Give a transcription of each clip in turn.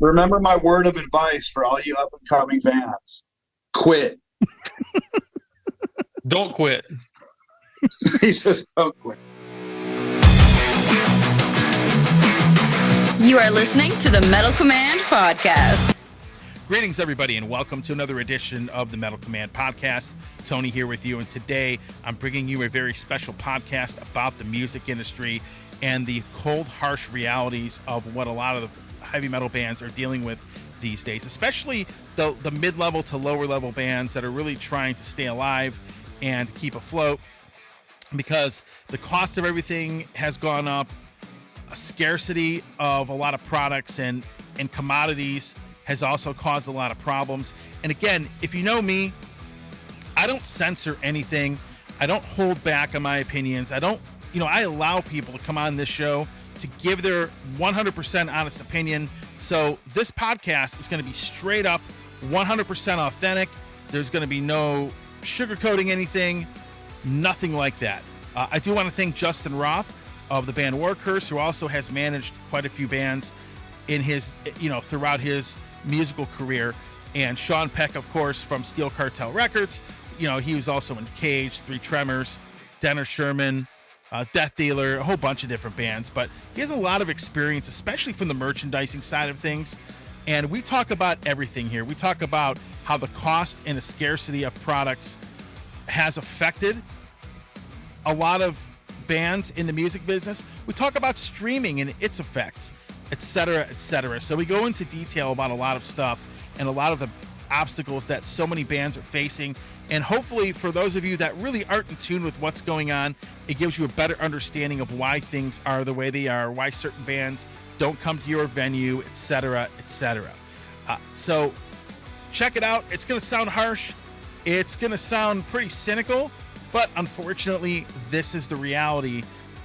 Remember my word of advice for all you up and coming bands: quit. Don't quit. He says, "Don't quit." You are listening to the Metal Command Podcast. Greetings, everybody, and welcome to another edition of the Metal Command Podcast. Tony here with you, and today I'm bringing you a very special podcast about the music industry and the cold, harsh realities of what a lot of the heavy metal bands are dealing with these days, especially the mid-level to lower-level bands that are really trying to stay alive and keep afloat because the cost of everything has gone up. A scarcity of a lot of products and commodities has also caused a lot of problems. And again, if you know me, I don't censor anything. I don't hold back on my opinions. I allow people to come on this show to give their 100% honest opinion. So this podcast is going to be straight up 100% authentic. There's going to be no sugarcoating anything, nothing like that. I do want to thank Justin Roth of the band War Curse, who also has managed quite a few bands in his, throughout his musical career. And Sean Peck, of course, from Steel Cartel Records. He was also in Cage, Three Tremors, Denner Sherman, Death Dealer, a whole bunch of different bands. But he has a lot of experience, especially from the merchandising side of things. And we talk about everything here. We talk about how the cost and the scarcity of products has affected a lot of bands in the music business. We talk about streaming and its effects, etc., etc. So we go into detail about a lot of stuff and a lot of the obstacles that so many bands are facing. And hopefully for those of you that really aren't in tune with what's going on, it gives you a better understanding of why things are the way they are, why certain bands don't come to your venue, etc., etc. So check it out. It's going to sound harsh. It's going to sound pretty cynical. But unfortunately, this is the reality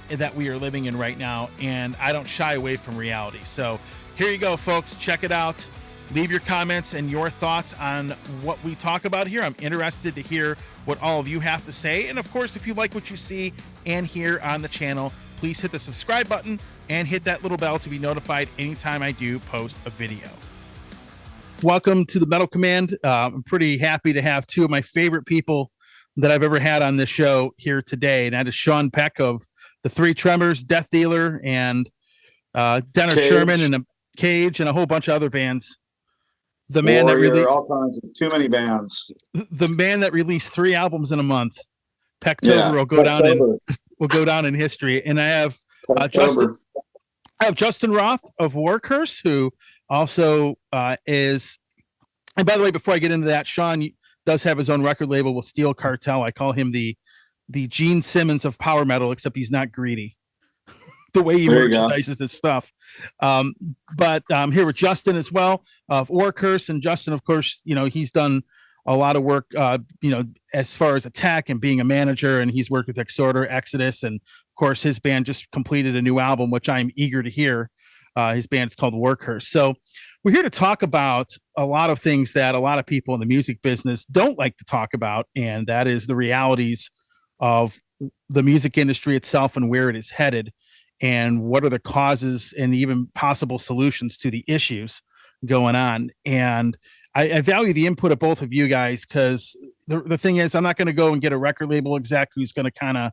that we are living in right now, and I don't shy away from reality. So here you go, folks. Check it out. Leave your comments and your thoughts on what we talk about here. I'm interested to hear what all of you have to say. And of course, if you like what you see and hear on the channel, please hit the subscribe button and hit that little bell to be notified anytime I do post a video. Welcome to the Metal Command. I'm pretty happy to have two of my favorite people that I've ever had on this show here today. And that is Sean Peck of the Three Tremors, Death Dealer, and Denner Sherman and a Cage and a whole bunch of other bands. The man Warrior, that really all kinds of too many bands. The man that released 3 albums in a month. Pecktober will go down in history. And I have Justin Roth of War Curse, who also is. And by the way, before I get into that, Sean does have his own record label with Steel Cartel. I call him the Gene Simmons of power metal, except he's not greedy. The way he merchandises his stuff. But I'm here with Justin as well of War Curse. And Justin, of course, he's done a lot of work, as far as Attack and being a manager, and he's worked with Exorder, Exodus, and of course his band just completed a new album, which I'm eager to hear. His band is called War Curse. So we're here to talk about a lot of things that a lot of people in the music business don't like to talk about, and that is the realities of the music industry itself and where it is headed, and what are the causes and even possible solutions to the issues going on. And I value the input of both of you guys, because the thing is, I'm not going to go and get a record label exec who's going to kind of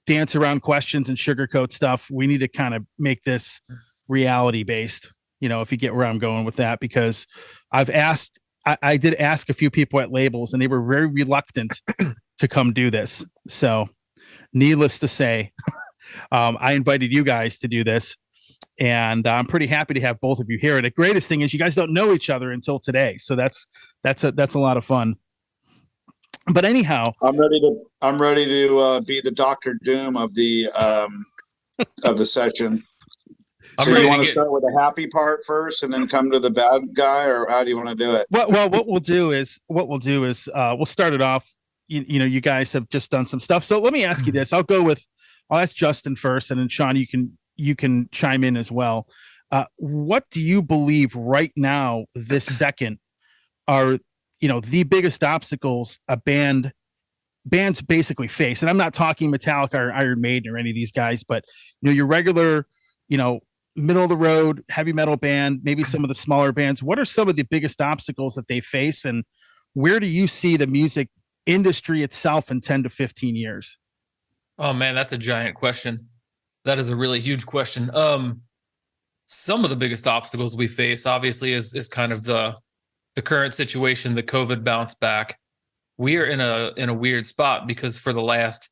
dance around questions and sugarcoat stuff. We need to kind of make this reality based, if you get where I'm going with that, because I did ask a few people at labels and they were very reluctant to come do this. So needless to say, I invited you guys to do this, and I'm pretty happy to have both of you here. And the greatest thing is you guys don't know each other until today. So that's a lot of fun. But anyhow, I'm ready to be the Dr. Doom of the session. So you want to start with the happy part first and then come to the bad guy, or how do you want to do it? Well, what we'll do is we'll start it off. You guys have just done some stuff. So let me ask you this. I'll ask Justin first, and then Sean, you can chime in as well. What do you believe right now, this second, are the biggest obstacles a bands basically face? And I'm not talking Metallica or Iron Maiden or any of these guys, but your regular middle of the road heavy metal band, maybe some of the smaller bands, what are some of the biggest obstacles that they face, and where do you see the music industry itself in 10 to 15 years? Oh man, that's a giant question. That is a really huge question. Some of the biggest obstacles we face, obviously, is kind of the current situation, the COVID bounce back. We are in a weird spot because for the last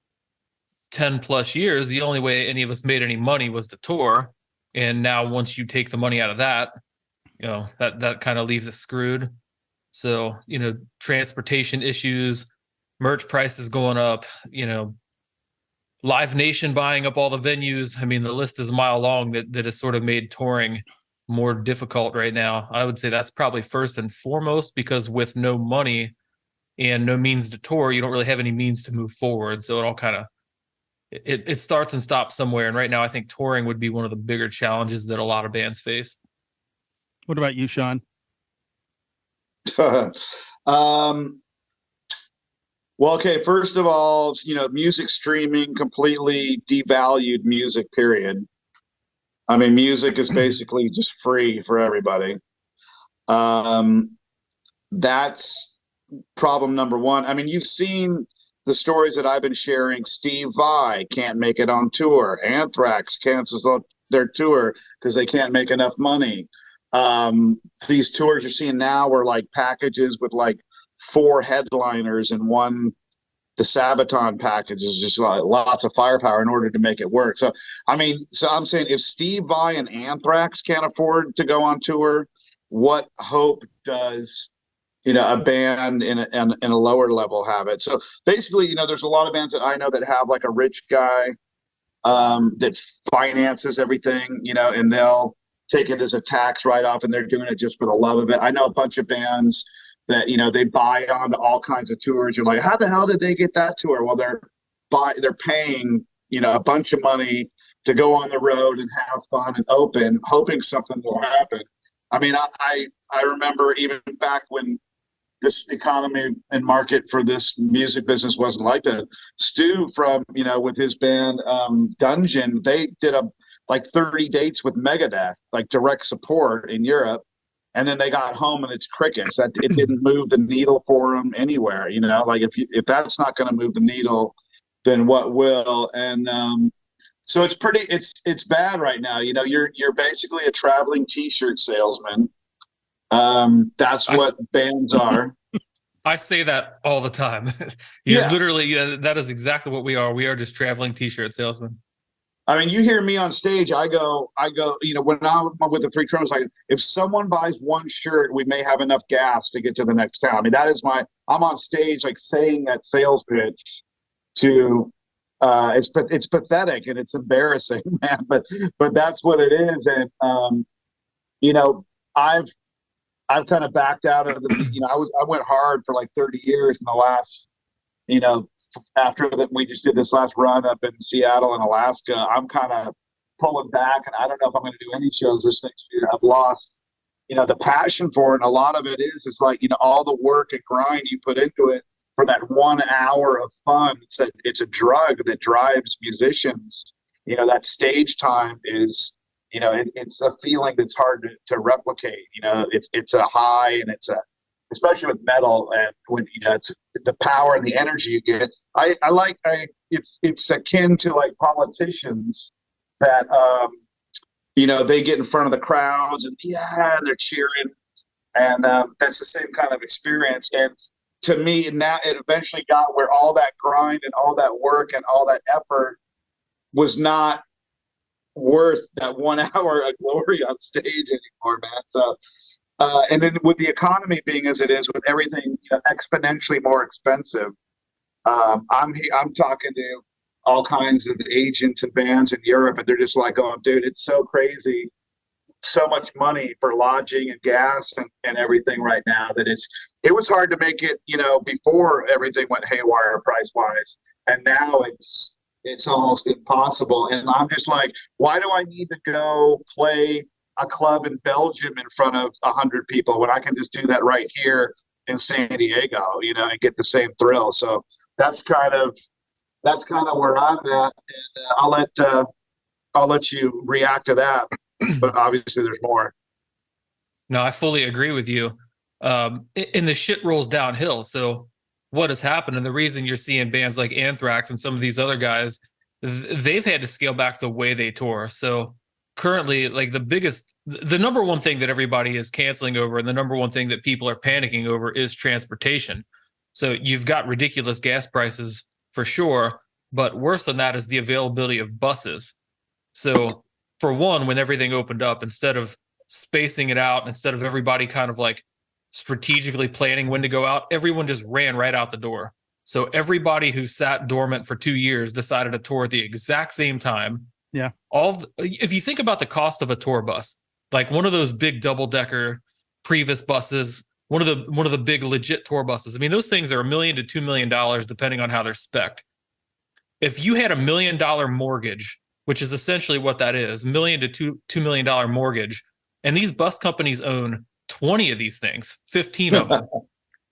10 plus years, the only way any of us made any money was to tour. And now once you take the money out of that, that kind of leaves us screwed. So, transportation issues, merch prices going up, Live Nation buying up all the venues. I mean, the list is a mile long that has sort of made touring more difficult right now. I would say that's probably first and foremost, because with no money and no means to tour, you don't really have any means to move forward. So it all kind of it starts and stops somewhere. And right now, I think touring would be one of the bigger challenges that a lot of bands face. What about you, Sean? Well, okay, first of all, music streaming completely devalued music, period. I mean, music is basically just free for everybody. That's problem number one. I mean, you've seen the stories that I've been sharing. Steve Vai can't make it on tour. Anthrax cancels their tour because they can't make enough money. These tours you're seeing now were like packages with like 4 headliners and one. The Sabaton package is just lots of firepower in order to make it work. So, I mean, I'm saying if Steve Vai and Anthrax can't afford to go on tour, what hope does a band in a lower level have it? So basically, there's a lot of bands that I know that have like a rich guy that finances everything, and they'll take it as a tax write-off, and they're doing it just for the love of it. I know a bunch of bands that they buy onto all kinds of tours. You're like, how the hell did they get that tour? Well, they're paying a bunch of money to go on the road and have fun and open, hoping something will happen. I mean, I remember even back when this economy and market for this music business wasn't like that. Stu from with his band Dungeon, they did like 30 dates with Megadeth, like direct support in Europe. And then they got home and it's crickets. That it didn't move the needle for them anywhere. Like if that's not going to move the needle, then what will? And so it's bad right now. You're basically a traveling T-shirt salesman. That's what bands are. I say that all the time. Literally, that is exactly what we are. We are just traveling T-shirt salesmen. I mean, you hear me on stage, I go, when I'm with the 3 Tronos, like, if someone buys one shirt, we may have enough gas to get to the next town. I mean, I'm on stage, like, saying that sales pitch to, it's pathetic and it's embarrassing, man, but that's what it is. And, I've kind of backed out of the, I went hard for like 30 years in the last, after that we just did this last run up in Seattle and Alaska. I'm kind of pulling back, and I don't know if I'm going to do any shows this next year. I've lost, the passion for it. And a lot of it is like, all the work and grind you put into it for that 1 hour of fun. It's a drug that drives musicians. That stage time is, it's a feeling that's hard to replicate. It's a high, and especially with metal, and when it's the power and the energy you get. It's akin to like politicians that they get in front of the crowds and they're cheering, and that's the same kind of experience. And to me, now it eventually got where all that grind and all that work and all that effort was not worth that 1 hour of glory on stage anymore, man. So and then with the economy being as it is, with everything exponentially more expensive, I'm talking to all kinds of agents and bands in Europe, and they're just like, "Oh, dude, it's so crazy, so much money for lodging and gas and everything right now that it was hard to make it, before everything went haywire price wise, and now it's almost impossible." And I'm just like, why do I need to go play a club in Belgium in front of 100 people when I can just do that right here in San Diego, and get the same thrill? So that's kind of where I'm at, and I'll let you react to that. but obviously there's more. No, I fully agree with you. And the shit rolls downhill. So what has happened, and the reason you're seeing bands like Anthrax and some of these other guys, they've had to scale back the way they tour. So currently, like the number one thing that everybody is canceling over, and the number one thing that people are panicking over is transportation. So you've got ridiculous gas prices for sure, but worse than that is the availability of buses. So for one, when everything opened up, instead of spacing it out, instead of everybody kind of like strategically planning when to go out, everyone just ran right out the door. So everybody who sat dormant for 2 years decided to tour at the exact same time. Yeah. If you think about the cost of a tour bus, like one of those big double-decker Prius buses, one of the big legit tour buses. I mean, those things are $1 million to $2 million depending on how they're spec'd. If you had $1 million mortgage, which is essentially what that is, $1 million to $2 million mortgage, and these bus companies own 20 of these things, 15 of them,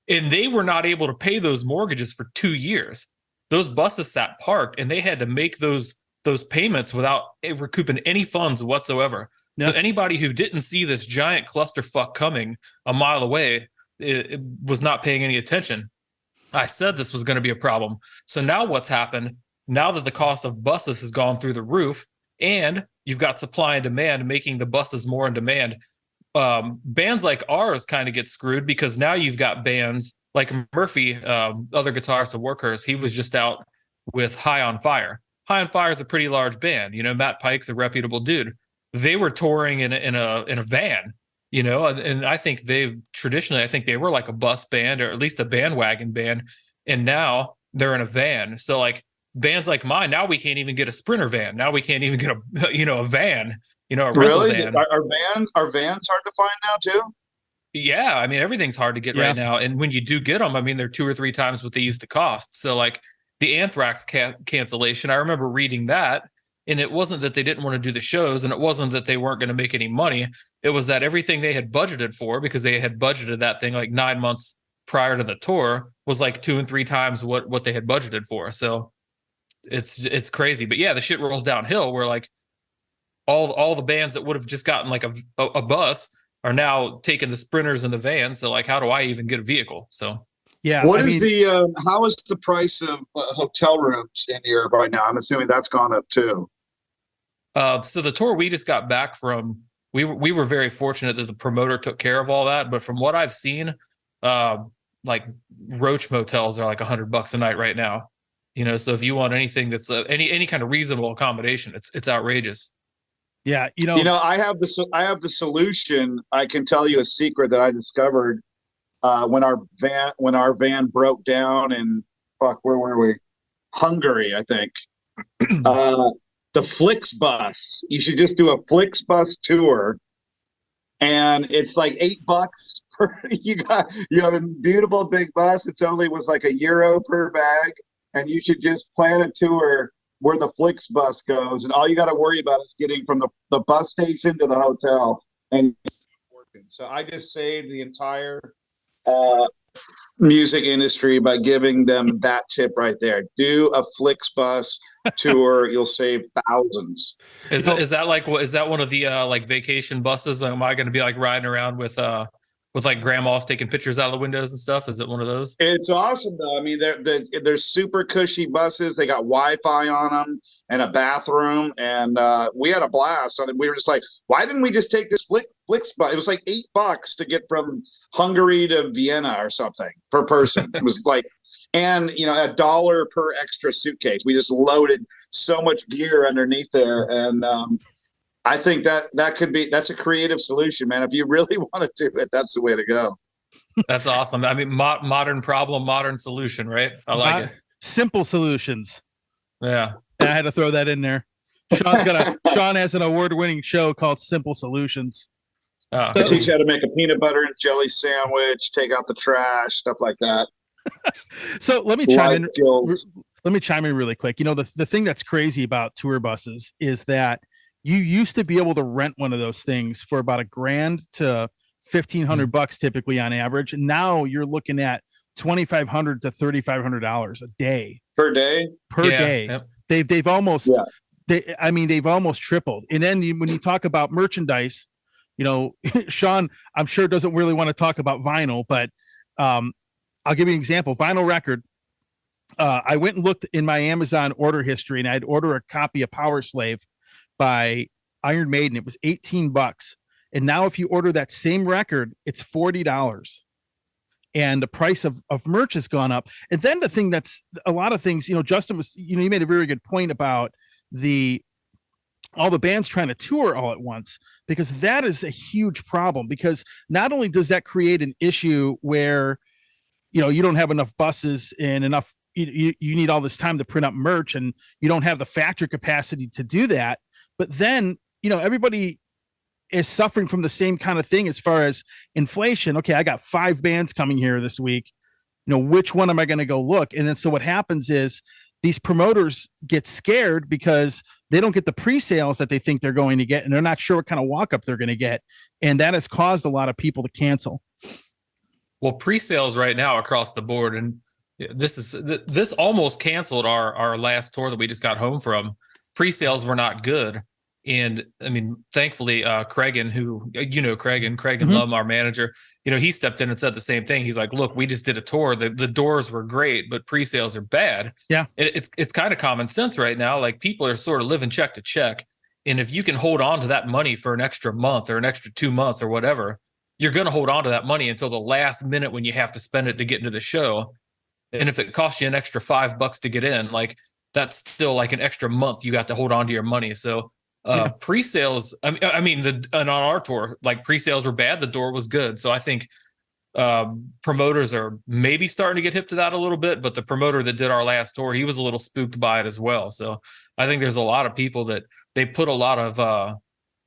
and they were not able to pay those mortgages for 2 years. Those buses sat parked, and they had to make those payments without recouping any funds whatsoever. Yeah. So anybody who didn't see this giant clusterfuck coming a mile away, it was not paying any attention. I said this was going to be a problem. So now what's happened? Now that the cost of buses has gone through the roof, and you've got supply and demand making the buses more in demand, bands like ours kind of get screwed, because now you've got bands like Murphy, other guitarist of Workhorse. He was just out with High on Fire. High on Fire is a pretty large band. You know, Matt Pike's a reputable dude. They were touring in a van, you know, and I think I think they were like a bus band, or at least a bandwagon band, and now they're in a van. So like bands like mine, now we can't even get a Sprinter van. Now we can't even get a van, a rental van. Are vans hard to find now too? Yeah, I mean, everything's hard to get right now, and when you do get them, I mean, they're 2 or 3 times what they used to cost. So like the Anthrax cancellation, I remember reading that, and it wasn't that they didn't want to do the shows, and it wasn't that they weren't going to make any money. It was that everything they had budgeted for, because they had budgeted that thing like 9 months prior to the tour, was like 2 and 3 times what they had budgeted for. So it's crazy. But yeah, the shit rolls downhill, where like all the bands that would have just gotten like a bus are now taking the Sprinters and the vans. So like, how do I even get a vehicle? So yeah. How is the price of hotel rooms in Europe right now? I'm assuming that's gone up too. So the tour we just got back from, we were very fortunate that the promoter took care of all that. But from what I've seen, like Roach motels are like $100 a night right now. So if you want anything that's any kind of reasonable accommodation, it's outrageous. Yeah, I have the solution. I can tell you a secret that I discovered when our van broke down in where were we? Hungary, I think. The Flixbus. You should just do a Flixbus tour, and it's like $8 per. You have a beautiful big bus. It only was like €1 per bag, and you should just plan a tour where the Flixbus goes, and all you got to worry about is getting from the bus station to the hotel. And so I just saved the entire music industry by giving them that tip right there. Do a Flixbus tour, you'll save thousands. Is that one of the like vacation buses? Am I going to be like riding around with like grandmas taking pictures out of the windows and stuff? Is it one of those? It's awesome though. I mean, they're super cushy buses. They got Wi-Fi on them and a bathroom, and we had a blast. We were just like, why didn't we just take this Flixbus? It was like $8 to get from Hungary to Vienna or something per person. It was like, and $1 per extra suitcase. We just loaded so much gear underneath there, and I think that's a creative solution, man. If you really want to do it, that's the way to go. That's awesome. I mean, modern problem, modern solution, right? I like it. Simple solutions. Yeah. And I had to throw that in there. Sean has an award-winning show called Simple Solutions. I teach you how to make a peanut butter and jelly sandwich, take out the trash, stuff like that. So let me chime in. Let me chime in really quick. The thing that's crazy about tour buses is that you used to be able to rent one of those things for about $1,000 to $1,500 typically on average. Now you're looking at $2,500 to $3,500 a day per day. Yep. They've almost they've almost tripled. And then when you talk about merchandise, Sean, I'm sure doesn't really want to talk about vinyl, but I'll give you an example. Vinyl record. I went and looked in my Amazon order history, and I'd order a copy of Power Slave by Iron Maiden. It was $18. And now if you order that same record, it's $40. And the price of merch has gone up. And then the thing that's a lot of things, Justin was, you made a very good point about all the bands trying to tour all at once, because that is a huge problem, because not only does that create an issue where, you don't have enough buses and enough, you need all this time to print up merch, and you don't have the factory capacity to do that. But then, everybody is suffering from the same kind of thing as far as inflation. Okay, I got 5 bands coming here this week. Which one am I going to go look? And then so what happens is these promoters get scared because they don't get the pre-sales that they think they're going to get, and they're not sure what kind of walk-up they're going to get. And that has caused a lot of people to cancel. Well, pre-sales right now across the board, and this almost canceled our last tour that we just got home from. Pre-sales were not good. And I mean, thankfully, Craig Lum, our manager, he stepped in and said the same thing. He's like, look, we just did a tour. The doors were great, but pre-sales are bad. Yeah. It's kind of common sense right now. Like, people are sort of living check to check. And if you can hold on to that money for an extra month or an extra 2 months or whatever, you're going to hold on to that money until the last minute when you have to spend it to get into the show. And if it costs you an extra $5 to get in, like, that's still like an extra month you got to hold on to your money. So pre-sales, on our tour, like, pre-sales were bad, the door was good. So I think promoters are maybe starting to get hip to that a little bit, but the promoter that did our last tour, he was a little spooked by it as well. So I think there's a lot of people that they put a lot of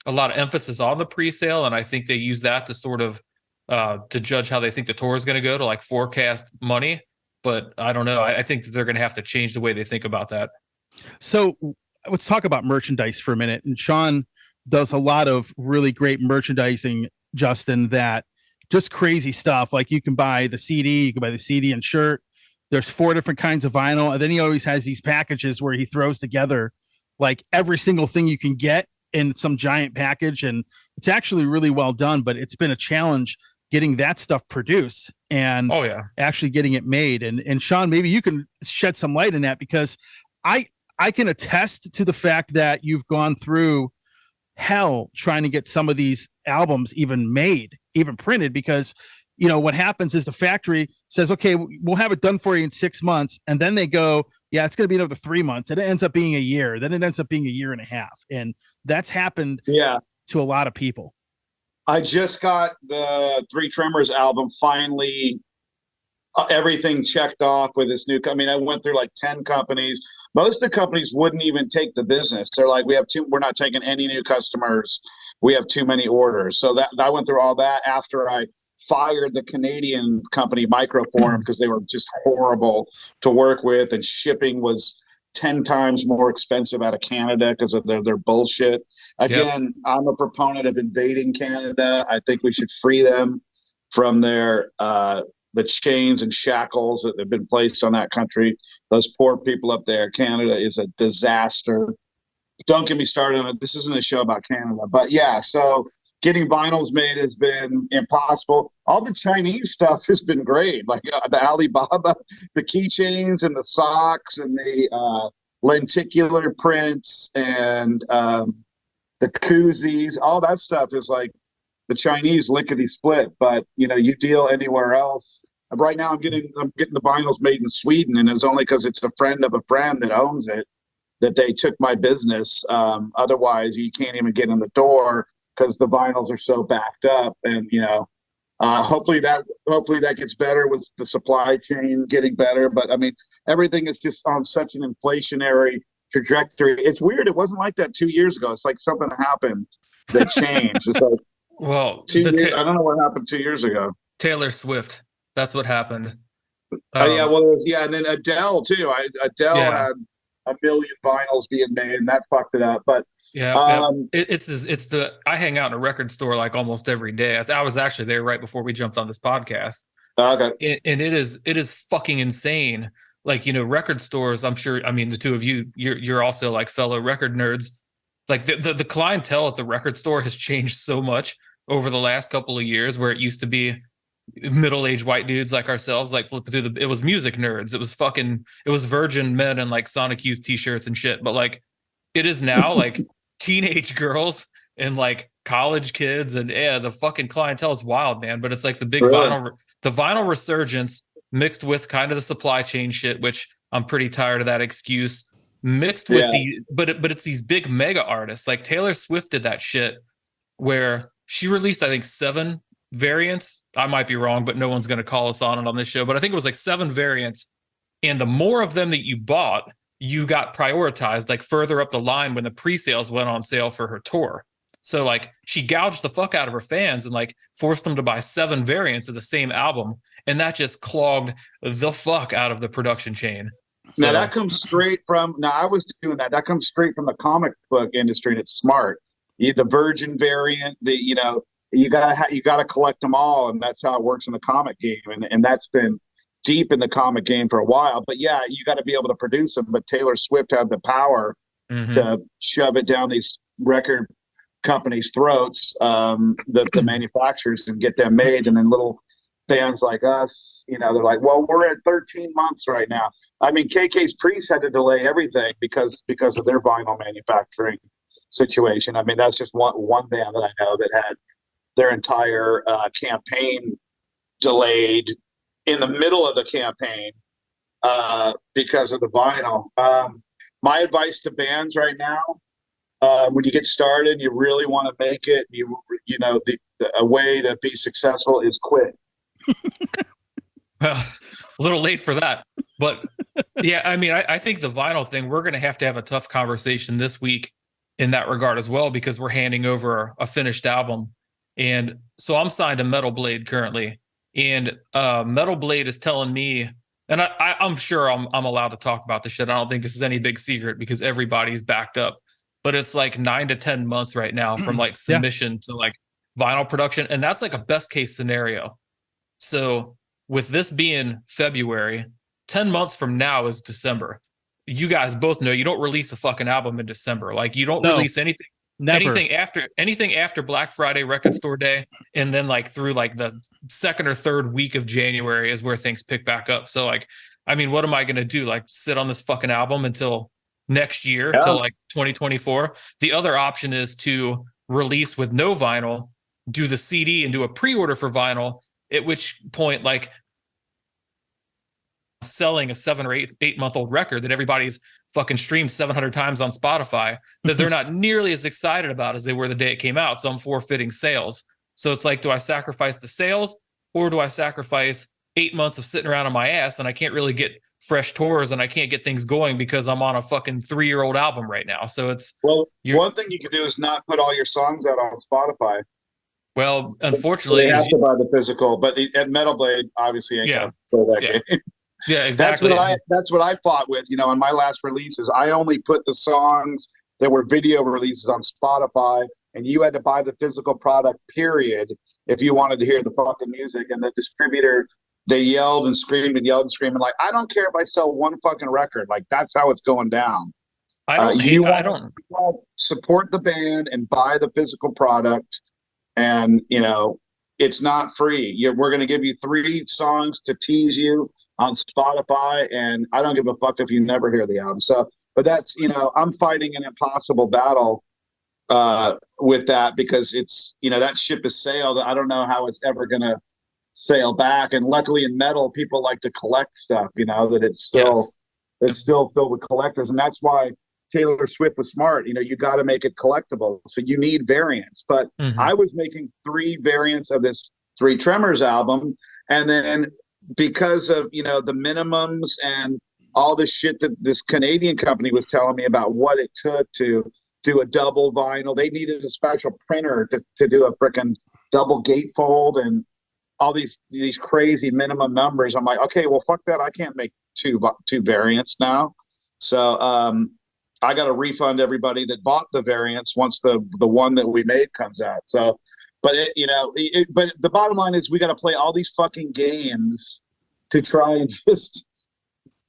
emphasis on the pre-sale, and I think they use that to sort of to judge how they think the tour is going to go, to like forecast money. But I don't know. I think that they're going to have to change the way they think about that. So let's talk about merchandise for a minute. And Sean does a lot of really great merchandising, Justin, that just crazy stuff. Like, you can buy the CD, and shirt. There's 4 different kinds of vinyl. And then he always has these packages where he throws together like every single thing you can get in some giant package. And it's actually really well done, but it's been a challenge getting that stuff produced and actually getting it made. And Sean, maybe you can shed some light in that, because I can attest to the fact that you've gone through hell trying to get some of these albums even made, even printed, because what happens is the factory says, okay, we'll have it done for you in 6 months. And then they go, yeah, it's going to be another 3 months. And it ends up being a year. Then it ends up being a year and a half. And that's happened to a lot of people. I just got the Three Tremors album finally, everything checked off with this new. I mean, I went through like 10 companies. Most of the companies wouldn't even take the business. They're like, we're not taking any new customers. We have too many orders. So that I went through all that after I fired the Canadian company Microform, because they were just horrible to work with, and shipping was 10 times more expensive out of Canada because of their bullshit. Again, I'm a proponent of invading Canada. I think we should free them from their the chains and shackles that have been placed on that country. Those poor people up there. Canada is a disaster. Don't get me started on it. This isn't a show about Canada, but yeah. So getting vinyls made has been impossible. All the Chinese stuff has been great, like the Alibaba, the keychains and the socks and the lenticular prints and the koozies. All that stuff is like the Chinese lickety split. But you deal anywhere else. Right now, I'm getting the vinyls made in Sweden, and it's only because it's a friend of a friend that owns it that they took my business. Otherwise, you can't even get in the door because the vinyls are so backed up. And hopefully that gets better with the supply chain getting better. But I mean, everything is just on such an inflationary trajectory. It's weird. It wasn't like that 2 years ago. It's like something happened that changed. It's like, well, I don't know what happened 2 years ago. Taylor Swift. That's what happened. And then Adele too. Adele had a million vinyls being made, and that fucked it up. But it's I hang out in a record store like almost every day. I was actually there right before we jumped on this podcast. Okay. And it is fucking insane like, record stores, I'm sure, I mean, the two of you, you're also like fellow record nerds. Like the clientele at the record store has changed so much over the last couple of years, where it used to be middle-aged white dudes like ourselves, like flipping through it was music nerds. It was virgin men and like Sonic Youth t-shirts and shit. But like it is now like teenage girls and like college kids, and the fucking clientele is wild, man. But it's like the big Really? vinyl resurgence mixed with kind of the supply chain shit, which I'm pretty tired of that excuse, mixed with but it's these big mega artists. Like Taylor Swift did that shit where she released, I think, 7 variants. I might be wrong, but no one's going to call us on it on this show. But I think it was like 7 variants. And the more of them that you bought, you got prioritized like further up the line when the pre-sales went on sale for her tour. So like she gouged the fuck out of her fans and like forced them to buy 7 variants of the same album. And that just clogged the fuck out of the production chain. So, now that comes straight from, I was doing that. That comes straight from the comic book industry, and it's smart. The Virgin variant, you gotta collect them all, and that's how it works in the comic game, and that's been deep in the comic game for a while. But yeah, you got to be able to produce them. But Taylor Swift had the power to shove it down these record companies' throats, the manufacturers, and get them made, and then little bands like us, they're like, well, we're at 13 months right now. I mean, KK's Priest had to delay everything because of their vinyl manufacturing situation. I mean, that's just one band that I know that had their entire campaign delayed in the middle of the campaign because of the vinyl. My advice to bands right now, when you get started, you really want to make it. A way to be successful is quit. Well, a little late for that, but yeah, I mean, I think the vinyl thing, we're going to have a tough conversation this week in that regard as well, because we're handing over a finished album. And so I'm signed to Metal Blade currently, and Metal Blade is telling me, and I'm sure I'm allowed to talk about this shit. I don't think this is any big secret because everybody's backed up, but it's like 9 to 10 months right now from like submission to like vinyl production. And that's like a best case scenario. So with this being February, 10 months from now is December. You guys both know you don't release a fucking album in December. Like you don't release anything. Never. Anything after Black Friday Record Store Day, and then like through like the 2nd or 3rd week of January is where things pick back up. So like, I mean, what am I going to do? Like sit on this fucking album until next year, till like 2024? The other option is to release with no vinyl, do the CD and do a pre-order for vinyl, at which point like selling a 7 or 8 month old record that everybody's fucking streamed 700 times on Spotify that they're not nearly as excited about as they were the day it came out. So I'm forfeiting sales. So it's like, do I sacrifice the sales, or do I sacrifice 8 months of sitting around on my ass and I can't really get fresh tours and I can't get things going because I'm on a fucking 3-year-old album right now. So it's, one thing you can do is not put all your songs out on Spotify. Well, unfortunately, so you have to buy the physical, but at Metal Blade, obviously, ain't gonna play that game. Yeah, exactly. That's what I fought with. On my last releases, I only put the songs that were video releases on Spotify, and you had to buy the physical product, period, if you wanted to hear the fucking music. And the distributor, they yelled and screamed and yelled and screamed, and like, I don't care if I sell one fucking record. Like, that's how it's going down. I don't support the band and buy the physical product. And, it's not free. We're going to give you 3 songs to tease you on Spotify, and I don't give a fuck if you never hear the album. So, but that's, I'm fighting an impossible battle with that, because it's, that ship has sailed. I don't know how it's ever going to sail back. And luckily in metal, people like to collect stuff, that it's still filled with collectors. And that's why Taylor Swift was smart. You got to make it collectible. So you need variants. But I was making 3 variants of this 3 Tremors album. And then because of, the minimums and all this shit that this Canadian company was telling me about what it took to do a double vinyl, they needed a special printer to do a freaking double gatefold and all these crazy minimum numbers. I'm like, okay, well, fuck that. I can't make two variants now. So, I got to refund everybody that bought the variants once the one that we made comes out. So, but but the bottom line is we got to play all these fucking games to try and just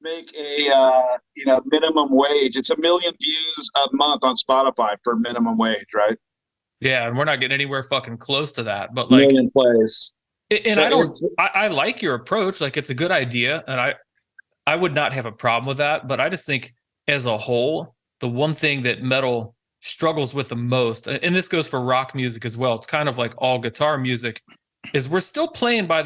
make a minimum wage. It's 1 million views a month on Spotify for minimum wage, right? Yeah, and we're not getting anywhere fucking close to that. But like, Million plays. and So I like your approach. Like, it's a good idea, and I would not have a problem with that. But I just think, as a whole, the one thing that metal struggles with the most, and this goes for rock music as well, it's kind of like all guitar music, is we're still playing by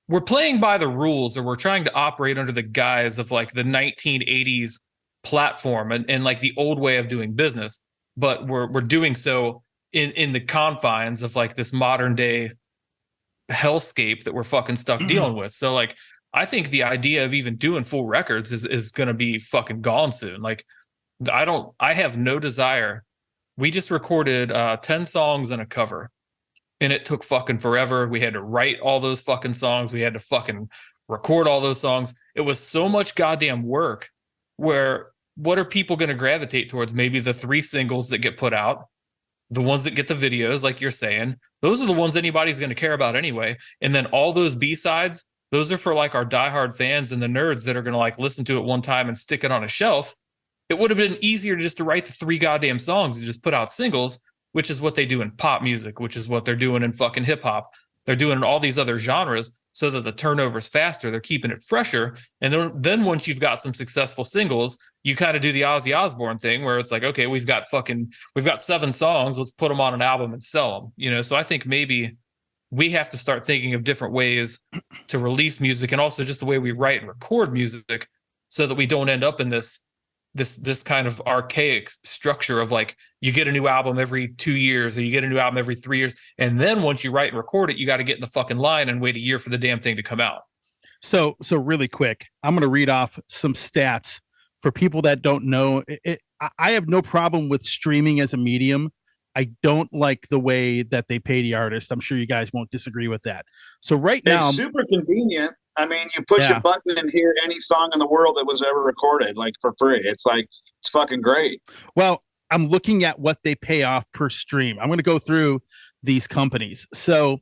we're playing by the rules, or we're trying to operate under the guise of like the 1980s platform and like the old way of doing business. But we're doing so in the confines of like this modern day hellscape that we're fucking stuck dealing with. So like, I think the idea of even doing full records is going to be fucking gone soon. Like, I have no desire. We just recorded 10 songs and a cover, and it took fucking forever. We had to write all those fucking songs. We had to fucking record all those songs. It was so much goddamn work. Where what are people going to gravitate towards? Maybe the 3 singles that get put out, the ones that get the videos, like you're saying. Those are the ones anybody's going to care about anyway. And then all those B-sides, those are for like our diehard fans and the nerds that are going to like listen to it one time and stick it on a shelf. It would have been easier just to write the 3 goddamn songs and just put out singles, which is what they do in pop music, which is what they're doing in fucking hip hop. They're doing in all these other genres so that the turnover's faster. They're keeping it fresher. And then once you've got some successful singles, you kind of do the Ozzy Osbourne thing where it's like, okay, we've got 7 songs. Let's put them on an album and sell them. So I think maybe we have to start thinking of different ways to release music, and also just the way we write and record music, so that we don't end up in this kind of archaic structure of like, you get a new album every 2 years, or you get a new album every 3 years. And then once you write and record it, you got to get in the fucking line and wait a year for the damn thing to come out. So really quick, I'm going to read off some stats for people that don't know. I have no problem with streaming as a medium. I don't like the way that they pay the artist. I'm sure you guys won't disagree with that. So right now, it's super convenient. I mean, you push a button and hear any song in the world that was ever recorded, like, for free. It's fucking great. Well, I'm looking at what they pay off per stream. I'm going to go through these companies. So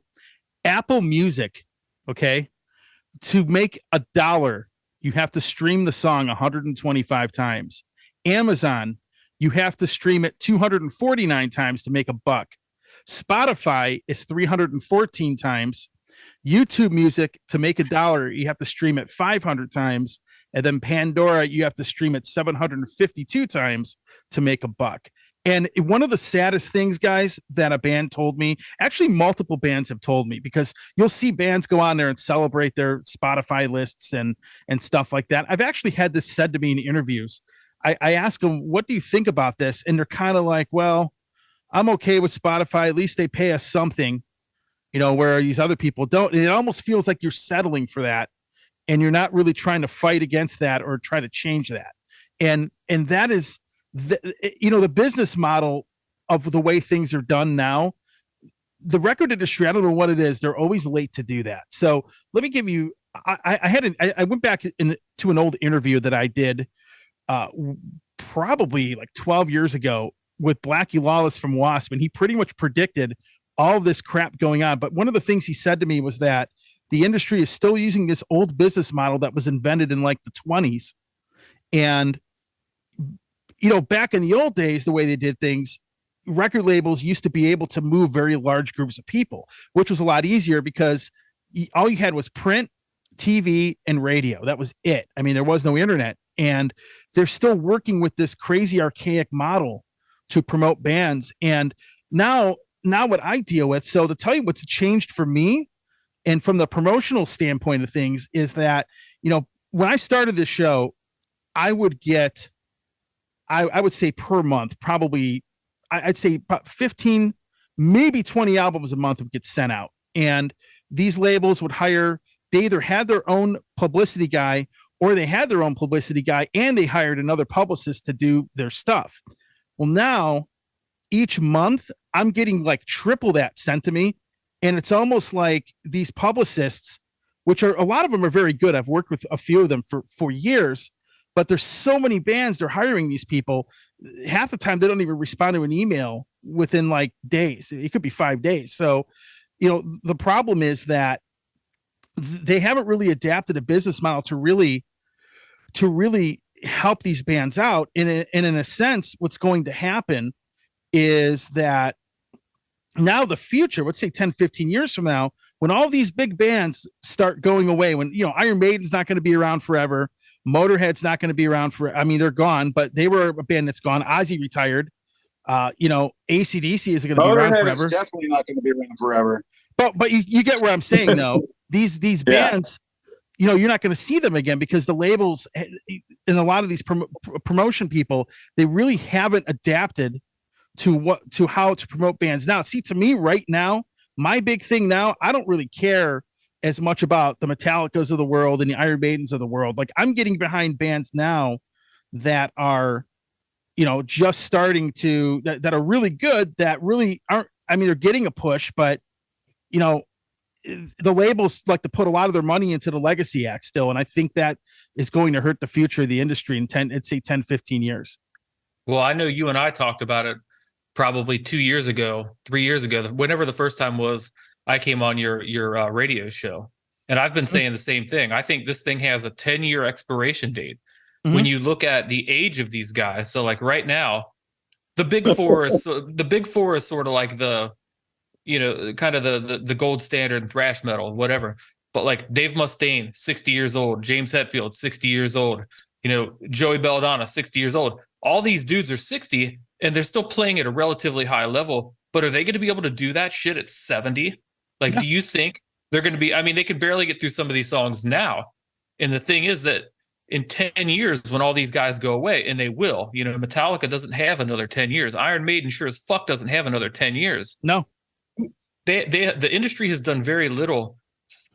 Apple Music, okay, to make $1, you have to stream the song 125 times. Amazon, you have to stream it 249 times to make $1. Spotify is 314 times. YouTube Music, to make $1, you have to stream it 500 times. And then Pandora, you have to stream it 752 times to make $1. And one of the saddest things, guys, that a band told me, actually multiple bands have told me, because you'll see bands go on there and celebrate their Spotify lists and stuff like that. I've actually had this said to me in interviews. I ask them, what do you think about this? And they're kind of like, well, I'm okay with Spotify. At least they pay us something, where these other people don't. And it almost feels like you're settling for that, and you're not really trying to fight against that or try to change that. And that is, the business model of the way things are done now. The record industry, I don't know what it is, they're always late to do that. So let me give you, I went back to an old interview that I did probably like 12 years ago with Blackie Lawless from Wasp, and he pretty much predicted all of this crap going on. But one of the things he said to me was that the industry is still using this old business model that was invented in like the 20s. And, back in the old days, the way they did things, record labels used to be able to move very large groups of people, which was a lot easier because all you had was print, TV, and radio. That was it. I mean, there was no internet. And they're still working with this crazy archaic model to promote bands. And now what I deal with, so to tell you what's changed for me and from the promotional standpoint of things, is that, when I started this show, I would get, I would say per month, probably, I'd say about 15, maybe 20 albums a month would get sent out. And these labels would hire, they either had their own publicity guy, or they had their own publicity guy and they hired another publicist to do their stuff. Well, now each month I'm getting like triple that sent to me. And it's almost like these publicists, which are, a lot of them are very good. I've worked with a few of them for years, but there's so many bands, they're hiring these people. Half the time they don't even respond to an email within like days. It could be 5 days. So, the problem is that they haven't really adapted a business model to really to really help these bands out. And in a sense, what's going to happen is that now the future, let's say 10, 15 years from now, when all these big bands start going away, when, Iron Maiden's not going to be around forever, Motorhead's not going to be around for, I mean, they're gone, but they were a band that's gone. Ozzy retired. AC/DC isn't going to be around forever. Motorhead is definitely not going to be around forever. But you get where I'm saying, though. These bands, you're not going to see them again because the labels and a lot of these promotion people, they really haven't adapted to how to promote bands now. See, to me right now, my big thing now, I don't really care as much about the Metallicas of the world and the Iron Maidens of the world. Like, I'm getting behind bands now that are, just starting to, that are really good, that really aren't, I mean, they're getting a push, but, the labels like to put a lot of their money into the legacy act still. And I think that is going to hurt the future of the industry in 10, 15 years. Well, I know you and I talked about it probably 2 years ago, 3 years ago, whenever the first time was I came on your radio show. And I've been saying the same thing. I think this thing has a 10-year expiration date. Mm-hmm. When you look at the age of these guys. So like right now, the big four is sort of like the, kind of the gold standard in thrash metal, whatever. But like Dave Mustaine, 60 years old, James Hetfield, 60 years old, Joey Belladonna, 60 years old. All these dudes are 60 and they're still playing at a relatively high level. But are they going to be able to do that shit at 70? Like, do you think they're going to be, I mean, they can barely get through some of these songs now. And the thing is that in 10 years, when all these guys go away, and they will, Metallica doesn't have another 10 years. Iron Maiden sure as fuck doesn't have another 10 years. No. The industry has done very little.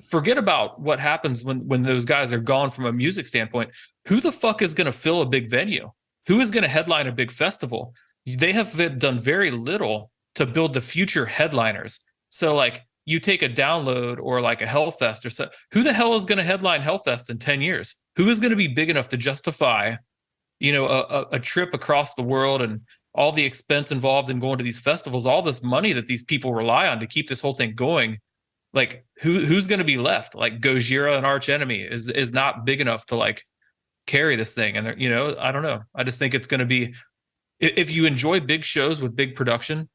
Forget about what happens when those guys are gone from a music standpoint. Who the fuck is going to fill a big venue? Who is going to headline a big festival? They have done very little to build the future headliners. So like you take a Download or like a Hellfest or so, who the hell is going to headline Hellfest in 10 years? Who is going to be big enough to justify, a trip across the world and all the expense involved in going to these festivals, all this money that these people rely on to keep this whole thing going? Like who's going to be left? Like Gojira and Arch Enemy is not big enough to like carry this thing. And I don't know. I just think it's going to be, if you enjoy big shows with big production,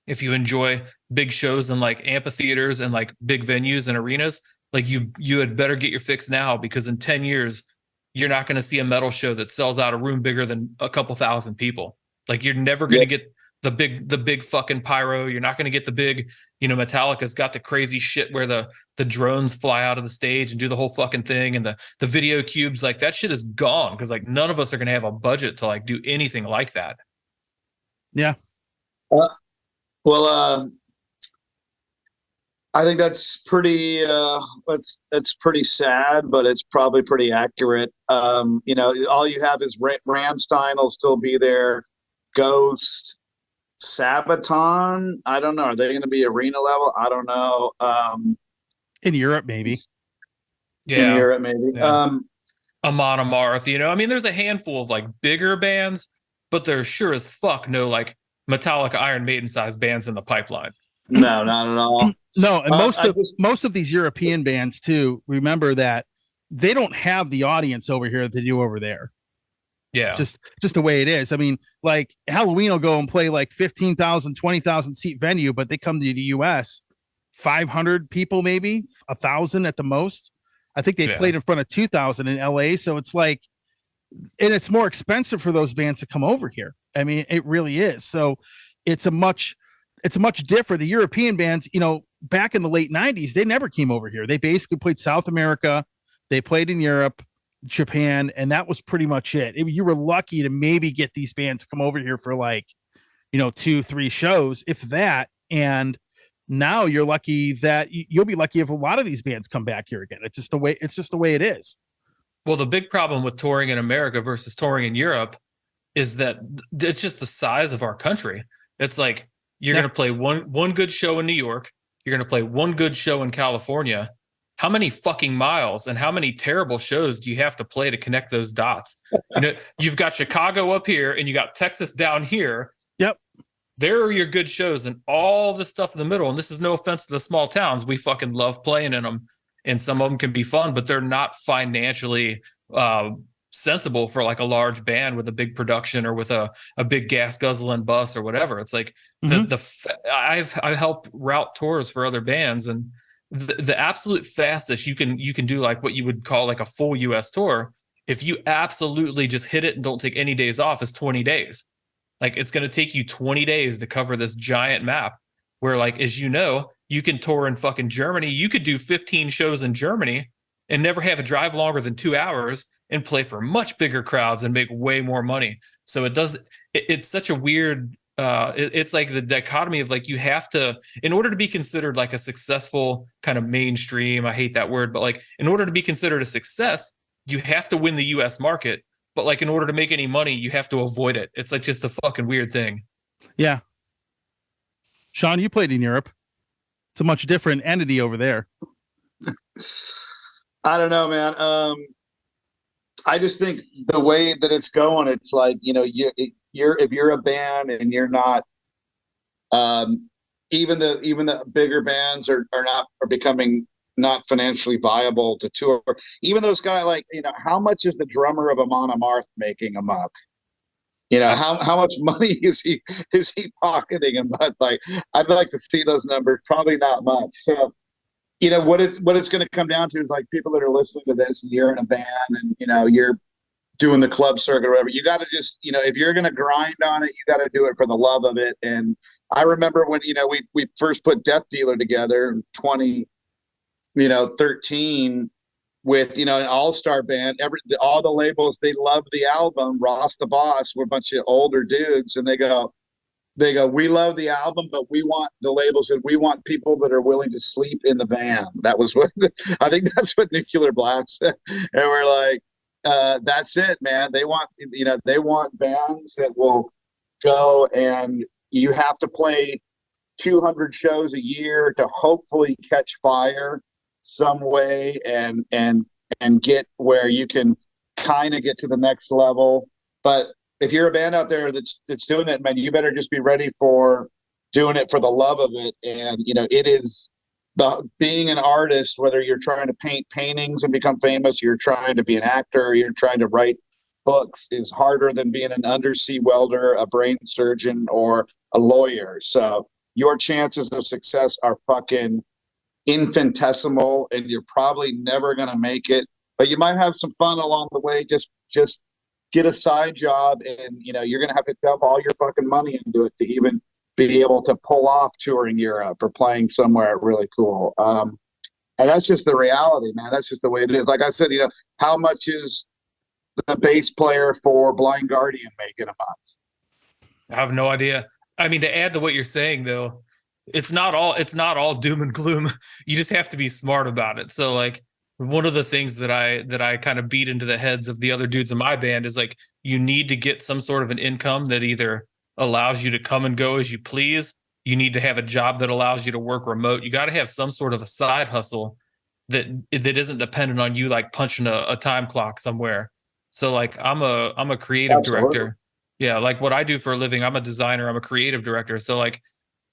if you enjoy big shows in like amphitheaters and like big venues and arenas, like you had better get your fix now, because in 10 years, you're not going to see a metal show that sells out a room bigger than a couple thousand people. Like you're never going to get the big fucking pyro. You're not going to get the big, Metallica's got the crazy shit where the drones fly out of the stage and do the whole fucking thing. And the video cubes, like that shit is gone. Cause like none of us are going to have a budget to like do anything like that. Yeah. I think that's pretty that's pretty sad, but it's probably pretty accurate. All you have is Rammstein will still be there. Ghost, Sabaton, I don't know. Are they going to be arena level? I don't know. In Europe, maybe. Yeah. In Europe, maybe. Yeah. Amon Amarth, I mean, there's a handful of like bigger bands, but there's sure as fuck no like Metallica, Iron Maiden sized bands in the pipeline. No, not at all. No, and most of these European bands too, remember that they don't have the audience over here that they do over there. Yeah. Just the way it is. I mean, like Halloween will go and play like 15,000, 20,000 seat venue, but they come to the US, 500 people, maybe 1,000 at the most. I think they played in front of 2,000 in LA. So it's like, and it's more expensive for those bands to come over here. I mean, it really is. So it's a much different. The European bands, back in the late 90s, they never came over here. They basically played South America. They played in Europe, Japan, and that was pretty much it. You were lucky to maybe get these bands to come over here for like, 2-3 shows, if that. And now you're lucky that you'll be lucky if a lot of these bands come back here again. It's just the way it is. Well, the big problem with touring in America versus touring in Europe is that it's just the size of our country. It's like you're going to play one good show in New York. You're going to play one good show in California. How many fucking miles and how many terrible shows do you have to play to connect those dots? You've got Chicago up here and you got Texas down here. Yep. There are your good shows and all the stuff in the middle. And this is no offense to the small towns. We fucking love playing in them. And some of them can be fun, but they're not financially sensible for like a large band with a big production or with a big gas guzzling bus or whatever. It's like I've helped route tours for other bands, and the absolute fastest you can do like what you would call like a full US tour, if you absolutely just hit it and don't take any days off, is 20 days. Like it's going to take you 20 days to cover this giant map, where like, as you know, you can tour in fucking Germany. You could do 15 shows in Germany and never have a drive longer than 2 hours and play for much bigger crowds and make way more money. So it's such a weird, it's like the dichotomy of like, you have to, in order to be considered like a successful kind of mainstream, I hate that word, but like in order to be considered a success, you have to win the US market. But like in order to make any money, you have to avoid it. It's like just a fucking weird thing. Yeah. Sean, you played in Europe. It's a much different entity over there. I don't know, man. I just think the way that it's going, it's like, you know, if you're a band and you're not, even the bigger bands are becoming not financially viable to tour. Even those guys, like, you know, how much is the drummer of Amon Amarth making a month? You know, how much money is he pocketing a month? Like, I'd like to see those numbers. Probably not much. So, you know, what it's going to come down to is like people that are listening to this and you're in a band and, you know, you're doing the club circuit or whatever, you got to just, you know, if you're going to grind on it, you got to do it for the love of it. And I remember when, you know, we first put Death Dealer together in 2013 with, you know, an all-star band. All the labels, they loved the album. Ross the Boss, we're a bunch of older dudes, and they go, we love the album, but we want the labels, and we want people that are willing to sleep in the van. That was what I think that's what Nuclear Blast said. And we're like, that's it, man. They want, you know, they want bands that will go, and you have to play 200 shows a year to hopefully catch fire some way and get where you can kind of get to the next level. But if you're a band out there that's doing it, man, you better just be ready for doing it for the love of it. And, you know, it is being an artist, whether you're trying to paint paintings and become famous, you're trying to be an actor, you're trying to write books, is harder than being an undersea welder, a brain surgeon, or a lawyer. So your chances of success are fucking infinitesimal, and you're probably never going to make it, but you might have some fun along the way. Just get a side job, and, you know, you're going to have to dump all your fucking money into it to even be able to pull off touring Europe or playing somewhere really cool. And that's just the reality, man. That's just the way it is. Like I said, you know, how much is the bass player for Blind Guardian making a month? I have no idea. I mean, to add to what you're saying, though, it's not all doom and gloom. You just have to be smart about it. So like, one of the things that I kind of beat into the heads of the other dudes in my band is like, you need to get some sort of an income that either allows you to come and go as you please. You need to have a job that allows you to work remote. You got to have some sort of a side hustle that isn't dependent on you like punching a time clock somewhere. So like, I'm a creative director. Yeah, like what I do for a living, I'm a designer, I'm a creative director. So like,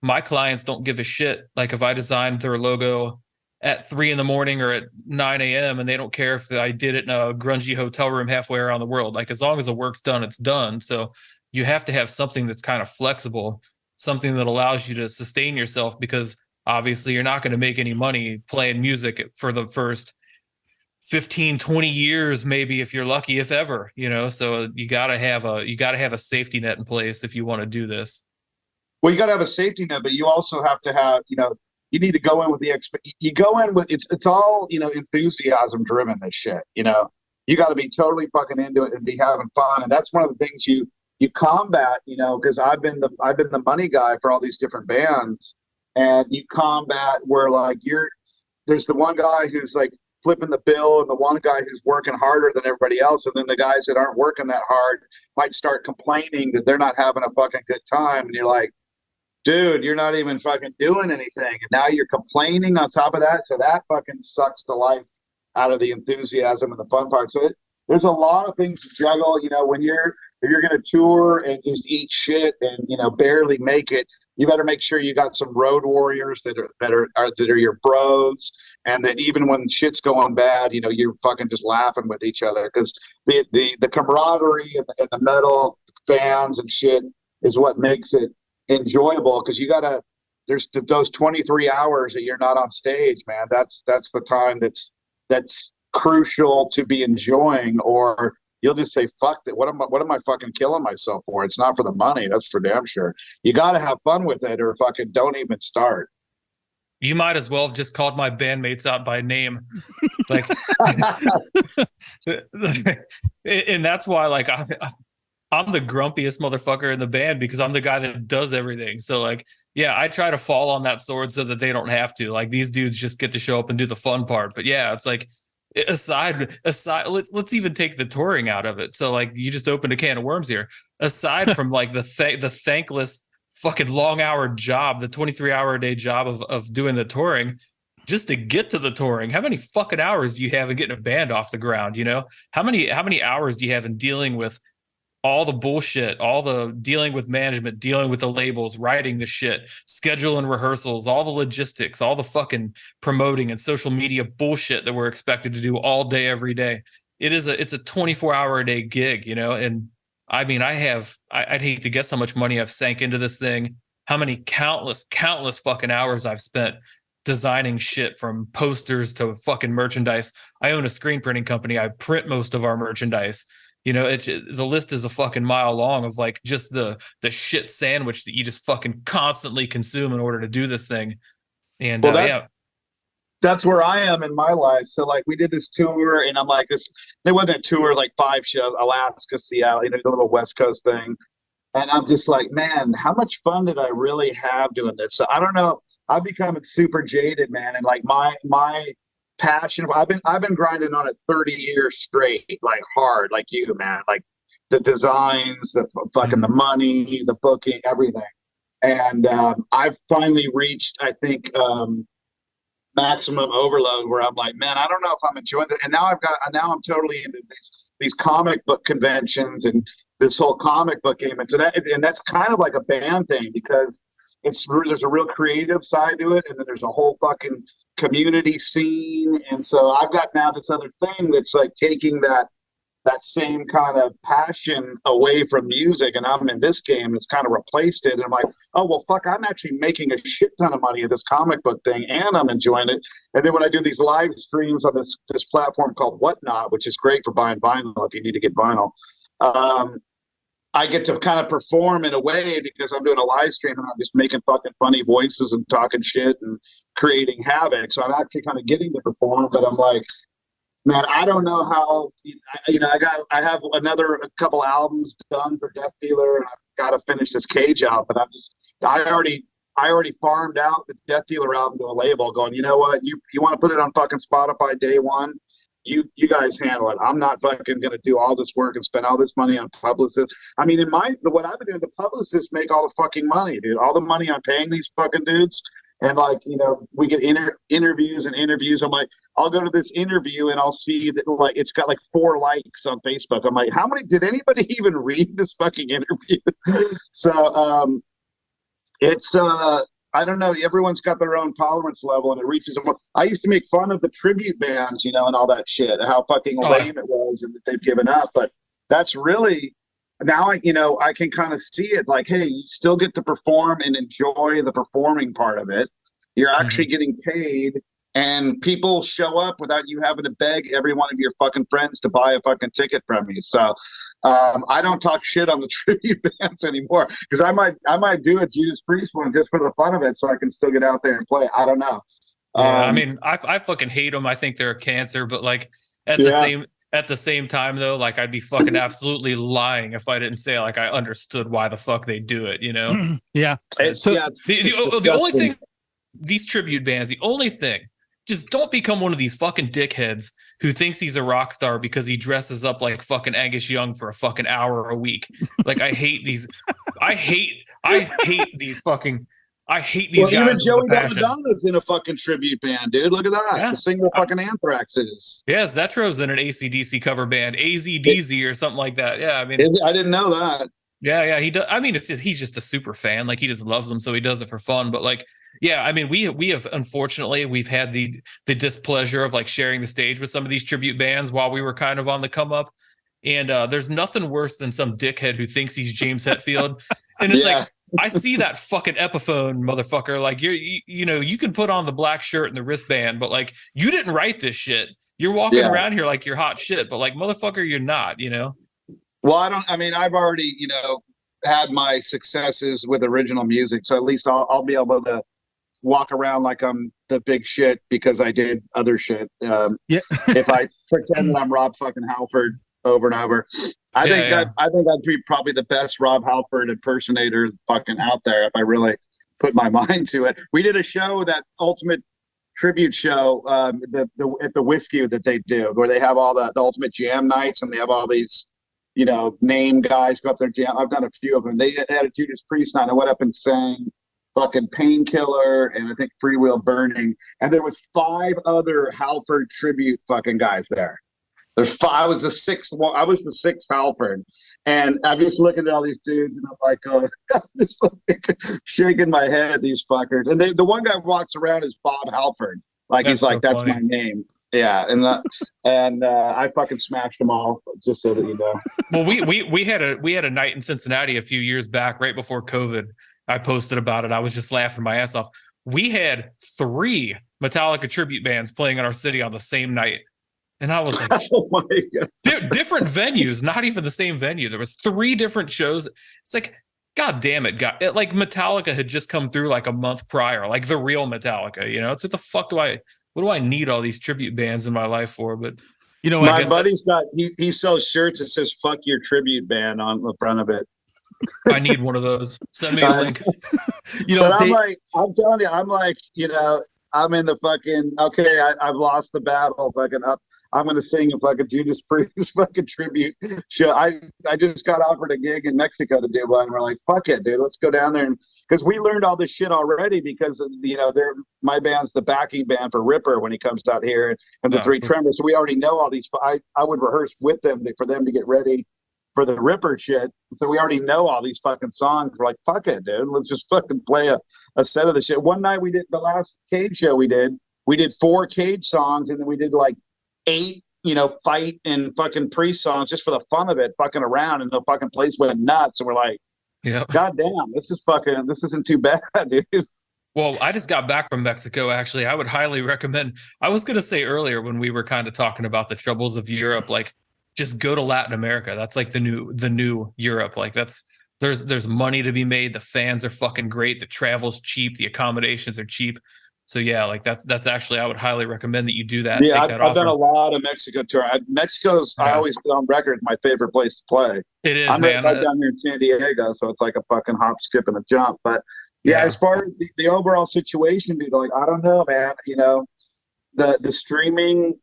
my clients don't give a shit. Like if I designed their logo at 3 a.m. or at 9 a.m. and they don't care if I did it in a grungy hotel room halfway around the world. Like as long as the work's done, it's done. So you have to have something that's kind of flexible, something that allows you to sustain yourself, because obviously you're not going to make any money playing music for the first 15, 20 years, maybe, if you're lucky, if ever, you know. So you got to have a safety net in place if you want to do this. Well, you got to have a safety net, but you also have to have, you know, you need to go in with you go in with, it's all, you know, enthusiasm driven, this shit, you know. You got to be totally fucking into it and be having fun. And that's one of the things you combat, you know, because I've been the money guy for all these different bands, and you combat where like there's the one guy who's like flipping the bill and the one guy who's working harder than everybody else. And then the guys that aren't working that hard might start complaining that they're not having a fucking good time. And you're like, dude, you're not even fucking doing anything. And now you're complaining on top of that. So that fucking sucks the life out of the enthusiasm and the fun part. So there's a lot of things to juggle, you know, if if you're going to tour and just eat shit and, you know, barely make it, you better make sure you got some road warriors that are your bros, and that even when shit's going bad, you know, you're fucking just laughing with each other, because the camaraderie and the metal fans and shit is what makes it enjoyable. Because you gotta, there's those 23 hours that you're not on stage, man. That's the time that's crucial to be enjoying, or you'll just say, fuck that. What am I fucking killing myself for? It's not for the money. That's for damn sure. You got to have fun with it, or fucking don't even start. You might as well have just called my bandmates out by name. Like, and that's why, like, I'm the grumpiest motherfucker in the band, because I'm the guy that does everything. So, like, yeah, I try to fall on that sword so that they don't have to. Like, these dudes just get to show up and do the fun part. But yeah, it's like, aside, let's even take the touring out of it. So, like, you just opened a can of worms here. Aside from like the thankless fucking long hour job, the 23-hour a day job of doing the touring, just to get to the touring, how many fucking hours do you have in getting a band off the ground? You know, how many hours do you have in dealing with all the bullshit, all the dealing with management, dealing with the labels, writing the shit, scheduling rehearsals, all the logistics, all the fucking promoting and social media bullshit that we're expected to do all day, every day. It's a 24-hour a day gig, you know? And I mean, I'd hate to guess how much money I've sank into this thing, how many countless fucking hours I've spent designing shit, from posters to fucking merchandise. I own a screen printing company. I print most of our merchandise. You know, the list is a fucking mile long of like just the shit sandwich that you just fucking constantly consume in order to do this thing. And yeah, that's where I am in my life. So like, we did this tour, and I'm like, there wasn't a tour, like 5 shows, Alaska, Seattle, you know, the little West Coast thing. And I'm just like, man, how much fun did I really have doing this? So I don't know. I've become super jaded, man. And like my passion, I've been grinding on it 30 years straight, like hard, like you, man. Like the designs, the fucking the money, the booking, everything. And I've finally reached, I think, maximum overload, where I'm like, man, I don't know if I'm enjoying it. And now I'm totally into these comic book conventions and this whole comic book game. And so that's kind of like a band thing, because there's a real creative side to it, and then there's a whole fucking community scene. And so I've got now this other thing that's like taking that same kind of passion away from music, and I'm in this game. It's kind of replaced it, and I'm like, oh well, fuck, I'm actually making a shit ton of money at this comic book thing, and I'm enjoying it. And then when I do these live streams on this platform called Whatnot, which is great for buying vinyl if you need to get vinyl, I get to kind of perform in a way, because I'm doing a live stream and I'm just making fucking funny voices and talking shit and creating havoc. So I'm actually kind of getting to perform, but I'm like, man, I don't know how, you know, I have a couple albums done for Death Dealer, and I've got to finish this Cage out, but I already farmed out the Death Dealer album to a label, going, you know what, you want to put it on fucking Spotify day one? You guys handle it. I'm not fucking going to do all this work and spend all this money on publicists. I mean, what I've been doing, the publicists make all the fucking money, dude. All the money I'm paying these fucking dudes. And like, you know, we get interviews. I'm like, I'll go to this interview and I'll see that like it's got like 4 likes on Facebook. I'm like, how many did anybody even read this fucking interview? So it's I don't know. Everyone's got their own tolerance level, and it reaches. I used to make fun of the tribute bands, you know, and all that shit, how fucking lame it was, and that they've given up. But that's really now, I can kind of see it. Like, hey, you still get to perform and enjoy the performing part of it. You're actually getting paid, and people show up without you having to beg every one of your fucking friends to buy a fucking ticket from you. So I don't talk shit on the tribute bands anymore, because I might do a Judas Priest one just for the fun of it, so I can still get out there and play. I don't know. Yeah, I mean, I fucking hate them. I think they're a cancer, but like at the same time though, like I'd be fucking absolutely lying if I didn't say like I understood why the fuck they do it, you know? Yeah. The only thing, these tribute bands, the only thing, just don't become one of these fucking dickheads who thinks he's a rock star because he dresses up like fucking Angus Young for a fucking hour a week. Like I hate these. I hate these fucking I hate these guys even with Joey a passion. Belladonna's in a fucking tribute band, dude. Look at that. Yeah. The singer of fucking Anthrax is. Yeah, Zetro's in an AC/DC cover band, AZDZ or something like that. Yeah, I mean, I didn't know that. yeah, he does. I mean, he's just a super fan. Like he just loves them, so he does it for fun. But like, yeah, I mean, we have unfortunately we've had the displeasure of like sharing the stage with some of these tribute bands while we were kind of on the come up. And there's nothing worse than some dickhead who thinks he's James Hetfield, and it's like I see that fucking Epiphone motherfucker. Like you know, you can put on the black shirt and the wristband, but like you didn't write this shit. You're walking around here like you're hot shit, but like motherfucker, you're not. You know. Well, I've already, had my successes with original music. So at least I'll be able to walk around like I'm the big shit because I did other shit. If I pretend that I'm Rob fucking Halford over and over, I think I'd be probably the best Rob Halford impersonator fucking out there if I really put my mind to it. We did a show, that ultimate tribute show, at the Whiskey that they do, where they have all the ultimate jam nights, and they have all these name guys go up there jam. I've done a few of them. They had a Judas Priest night. I went up and sang fucking Painkiller and I think Free Will Burning, and there was 5 other Halford tribute fucking guys there. There's 5. I was the 6th one. I was the 6th Halford, and I'm just looking at all these dudes, and I'm like, I'm just like shaking my head at these fuckers. And the one guy walks around as Bob Halford, like he's like, that's my name. Yeah, and I fucking smashed them all, just so that you know. Well, we had a night in Cincinnati a few years back, right before COVID. I posted about it. I was just laughing my ass off. We had 3 Metallica tribute bands playing in our city on the same night, and I was like, "Oh my god!" Different venues, not even the same venue. There was 3 different shows. It's like, god damn it, God! Like Metallica had just come through like a month prior, like the real Metallica. It's what the fuck what do I need all these tribute bands in my life for? But my buddy's got he sells shirts that says "fuck your tribute band" on the front of it. I need one of those. Send me a link. I'm telling you, I'm in the fucking I've lost the battle. Fucking up. I'm going to sing a fucking Judas Priest fucking tribute show. I just got offered a gig in Mexico to do one. And we're like, fuck it, dude. Let's go down there, because we learned all this shit already, because my band's the backing band for Ripper when he comes out here, and the Three Tremors. So we already know all these. I would rehearse with them for them to get ready for the Ripper shit. So we already know all these fucking songs. We're like, fuck it, dude. Let's just fucking play a set of the shit. One night we did the last Cage show we did 4 Cage songs, and then we did like 8, fight and fucking Priest songs just for the fun of it, fucking around, and the fucking place went nuts. And we're like, god damn, this isn't too bad, dude. Well, I just got back from Mexico, actually. I would highly recommend. I was going to say earlier when we were kind of talking about the troubles of Europe, like, just go to Latin America. That's like the new Europe. Like there's money to be made. The fans are fucking great. The travel's cheap. The accommodations are cheap. So yeah, like that's actually, I would highly recommend that you do that. Yeah, I've done a lot of Mexico tour. Mexico's, I always put on record, my favorite place to play. It is, I'm man. right down here in San Diego, so it's like a fucking hop, skip, and a jump. But yeah, as far as the overall situation, dude, like, I don't know, man. The streaming,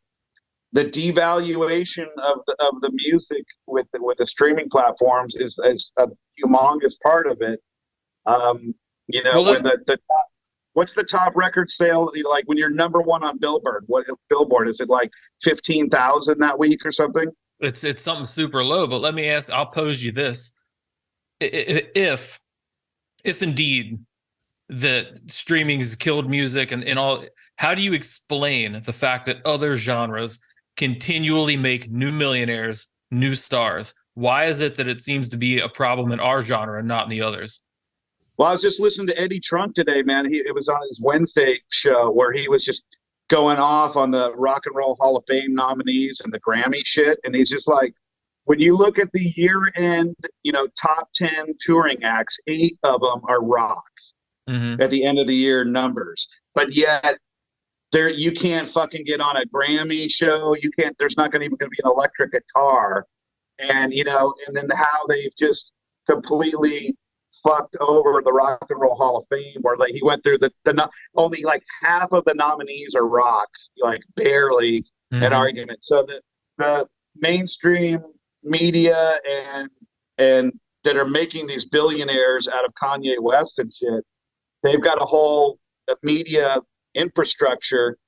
the devaluation of the music with the streaming platforms is a humongous part of it. When the top, what's the top record sale? Like when you're number 1 on Billboard, Billboard is it like 15,000 that week or something? It's something super low. But let me ask. I'll pose you this: if indeed that streaming has killed music and all, how do you explain the fact that other genres continually make new millionaires, new stars? Why is it that it seems to be a problem in our genre and not in the others? Well, I was just listening to Eddie Trunk today, man. It was on his Wednesday show where he was just going off on the Rock and Roll Hall of Fame nominees and the Grammy shit. And he's just like, when you look at the year-end, top 10 touring acts, 8 of them are rock at the end of the year numbers. But yet, you can't fucking get on a Grammy show. You can't. There's not even going to be an electric guitar, and and then how they've just completely fucked over the Rock and Roll Hall of Fame, where like he went through only like half of the nominees are rock, like barely an argument. So the mainstream media and that are making these billionaires out of Kanye West and shit, they've got a whole media infrastructure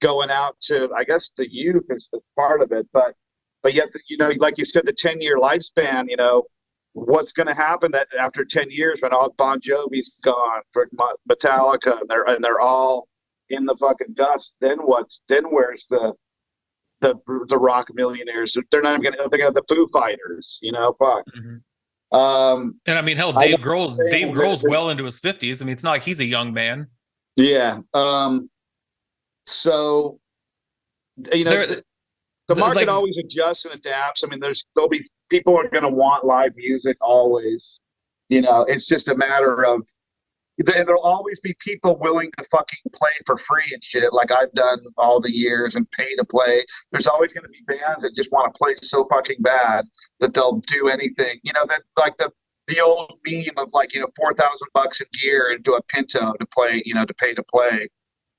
going out to, I guess, the youth is part of it, but yet, like you said, the 10-year lifespan, what's going to happen that after 10 years when all Bon Jovi's gone for Metallica and they're all in the fucking dust, then where's the rock millionaires? They're not even they're gonna have the Foo Fighters, fuck. And I mean, hell, Dave Grohl's well into his 50s. I mean, it's not like he's a young man. Yeah. So, the market like, always adjusts and adapts. I mean, there'll be people are going to want live music always. It's just a matter of there'll always be people willing to fucking play for free and shit, like I've done all the years and pay to play. There's always going to be bands that just want to play so fucking bad that they'll do anything. That like the old meme of like $4,000 in gear into a Pinto to play, to pay to play.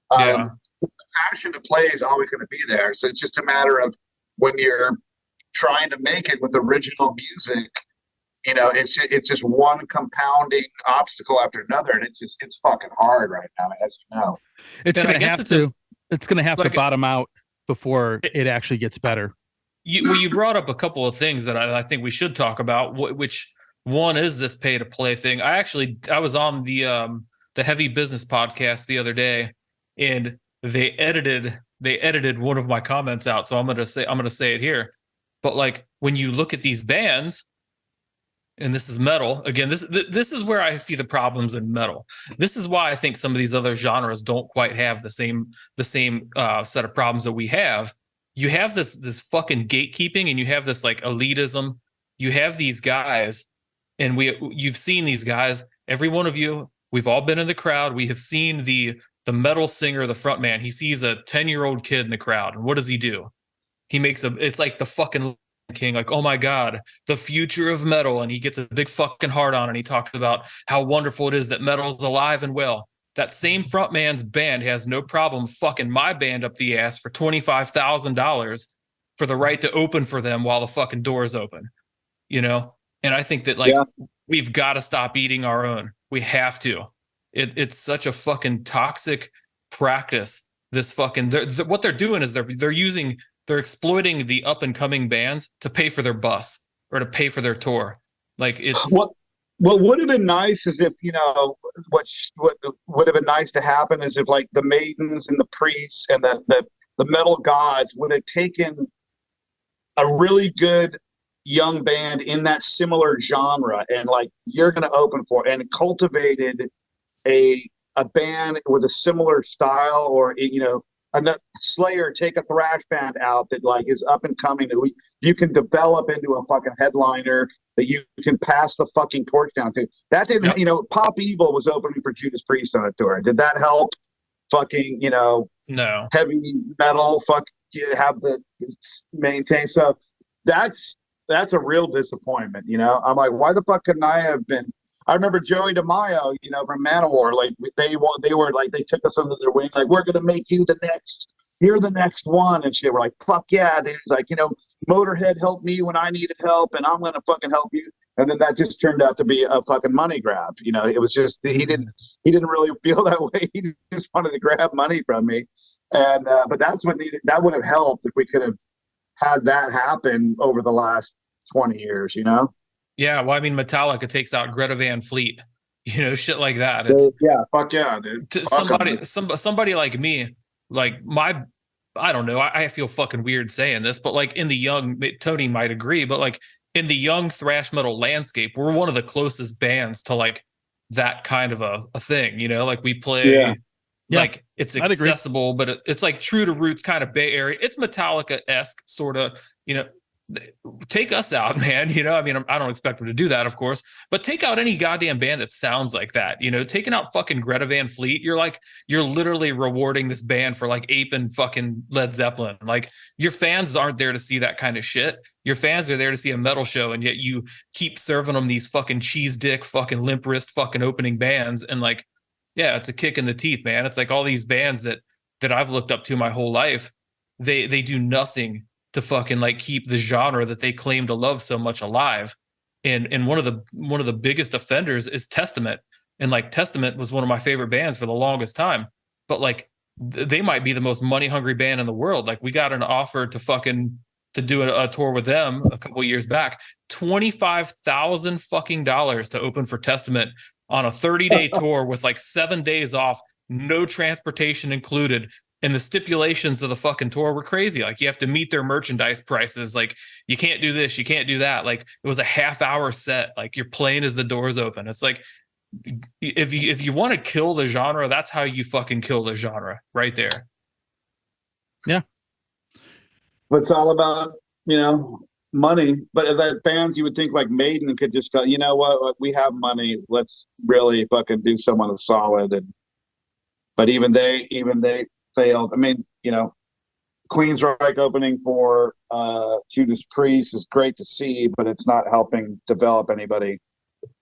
The passion to play is always going to be there. So it's just a matter of when you're trying to make it with original music, it's just one compounding obstacle after another, and it's fucking hard right now, as you know. It's going to have to bottom out before it actually gets better. You brought up a couple of things that I think we should talk about. Which one is this pay to play thing? I was on the Heavy Business podcast the other day, and they edited one of my comments out, so I'm gonna say it here. But like when you look at these bands, and this is metal again, this is where I see the problems in metal. This is why I think some of these other genres don't quite have the same set of problems that we have. You have this fucking gatekeeping, and you have this like elitism. You have these guys, and you've seen these guys. Every one of you, we've all been in the crowd. We have seen the metal singer, the front man. He sees a 10-year-old kid in the crowd, and what does he do? He makes it's like the fucking King, like, oh my God, the future of metal. And he gets a big fucking heart on, and he talks about how wonderful it is that metal's alive and well. That same front man's band has no problem fucking my band up the ass for $25,000 for the right to open for them while the fucking door's open, And I think that we've got to stop eating our own. We have to. It's such a fucking toxic practice. This fucking what they're doing is they're exploiting the up and coming bands to pay for their bus or to pay for their tour. Like it's what would have been nice is if what would have been nice to happen is if like the Maidens and the Priests and the metal gods would have taken a really good young band in that similar genre and like you're going to open for and cultivated a band with a similar style, or a Slayer take a thrash band out that like is up and coming that you can develop into a fucking headliner that you can pass the fucking torch down to. That didn't, Pop Evil was opening for Judas Priest on a tour. Did that help? Fucking, no heavy metal. Have the maintain. So that's a real disappointment. I'm like, why the fuck couldn't I have been? I remember Joey DeMaio, from Manowar, like they were like, they took us under their wing, like, we're going to make you're the next one. And shit, we're like, fuck yeah, dude. Like, Motorhead helped me when I needed help, and I'm going to fucking help you. And then that just turned out to be a fucking money grab. It was just, he didn't really feel that way. He just wanted to grab money from me. And, but that would have helped if we could have had that happen over the last 20 years, Yeah, well, I mean, Metallica takes out Greta Van Fleet, shit like that. Fuck yeah, dude. Somebody like me, like I don't know, I feel fucking weird saying this, but like in the young, Tony might agree, but like in the young thrash metal landscape, we're one of the closest bands to like that kind of a thing, like we play, like it's accessible, but it's like true to roots kind of Bay Area. It's Metallica-esque sort of, take us out, man. I mean, I don't expect them to do that, of course, but take out any goddamn band that sounds like that. Taking out fucking Greta Van Fleet, you're literally rewarding this band for like aping fucking Led Zeppelin. Like your fans aren't there to see that kind of shit. Your fans are there to see a metal show, and yet you keep serving them these fucking cheese dick, fucking limp wrist, fucking opening bands, and like, yeah, it's a kick in the teeth, man. It's like all these bands that I've looked up to my whole life, they do nothing to fucking like keep the genre that they claim to love so much alive. And one of the biggest offenders is Testament. And like Testament was one of my favorite bands for the longest time. But like they might be the most money hungry band in the world. Like we got an offer to do a tour with them a couple years back, $25,000 fucking dollars to open for Testament on a 30-day tour with like 7 days off, no transportation included. And the stipulations of the fucking tour were crazy. Like you have to meet their merchandise prices. Like you can't do this, you can't do that. Like it was a half-hour set. Like you're playing as the doors open. It's like if you want to kill the genre, that's how you fucking kill the genre right there. Yeah. But it's all about, money. But that bands, you would think like Maiden could just go, you know what, we have money. Let's really fucking do someone solid. But even they failed. I mean, Queensryche opening for Judas Priest is great to see, but it's not helping develop anybody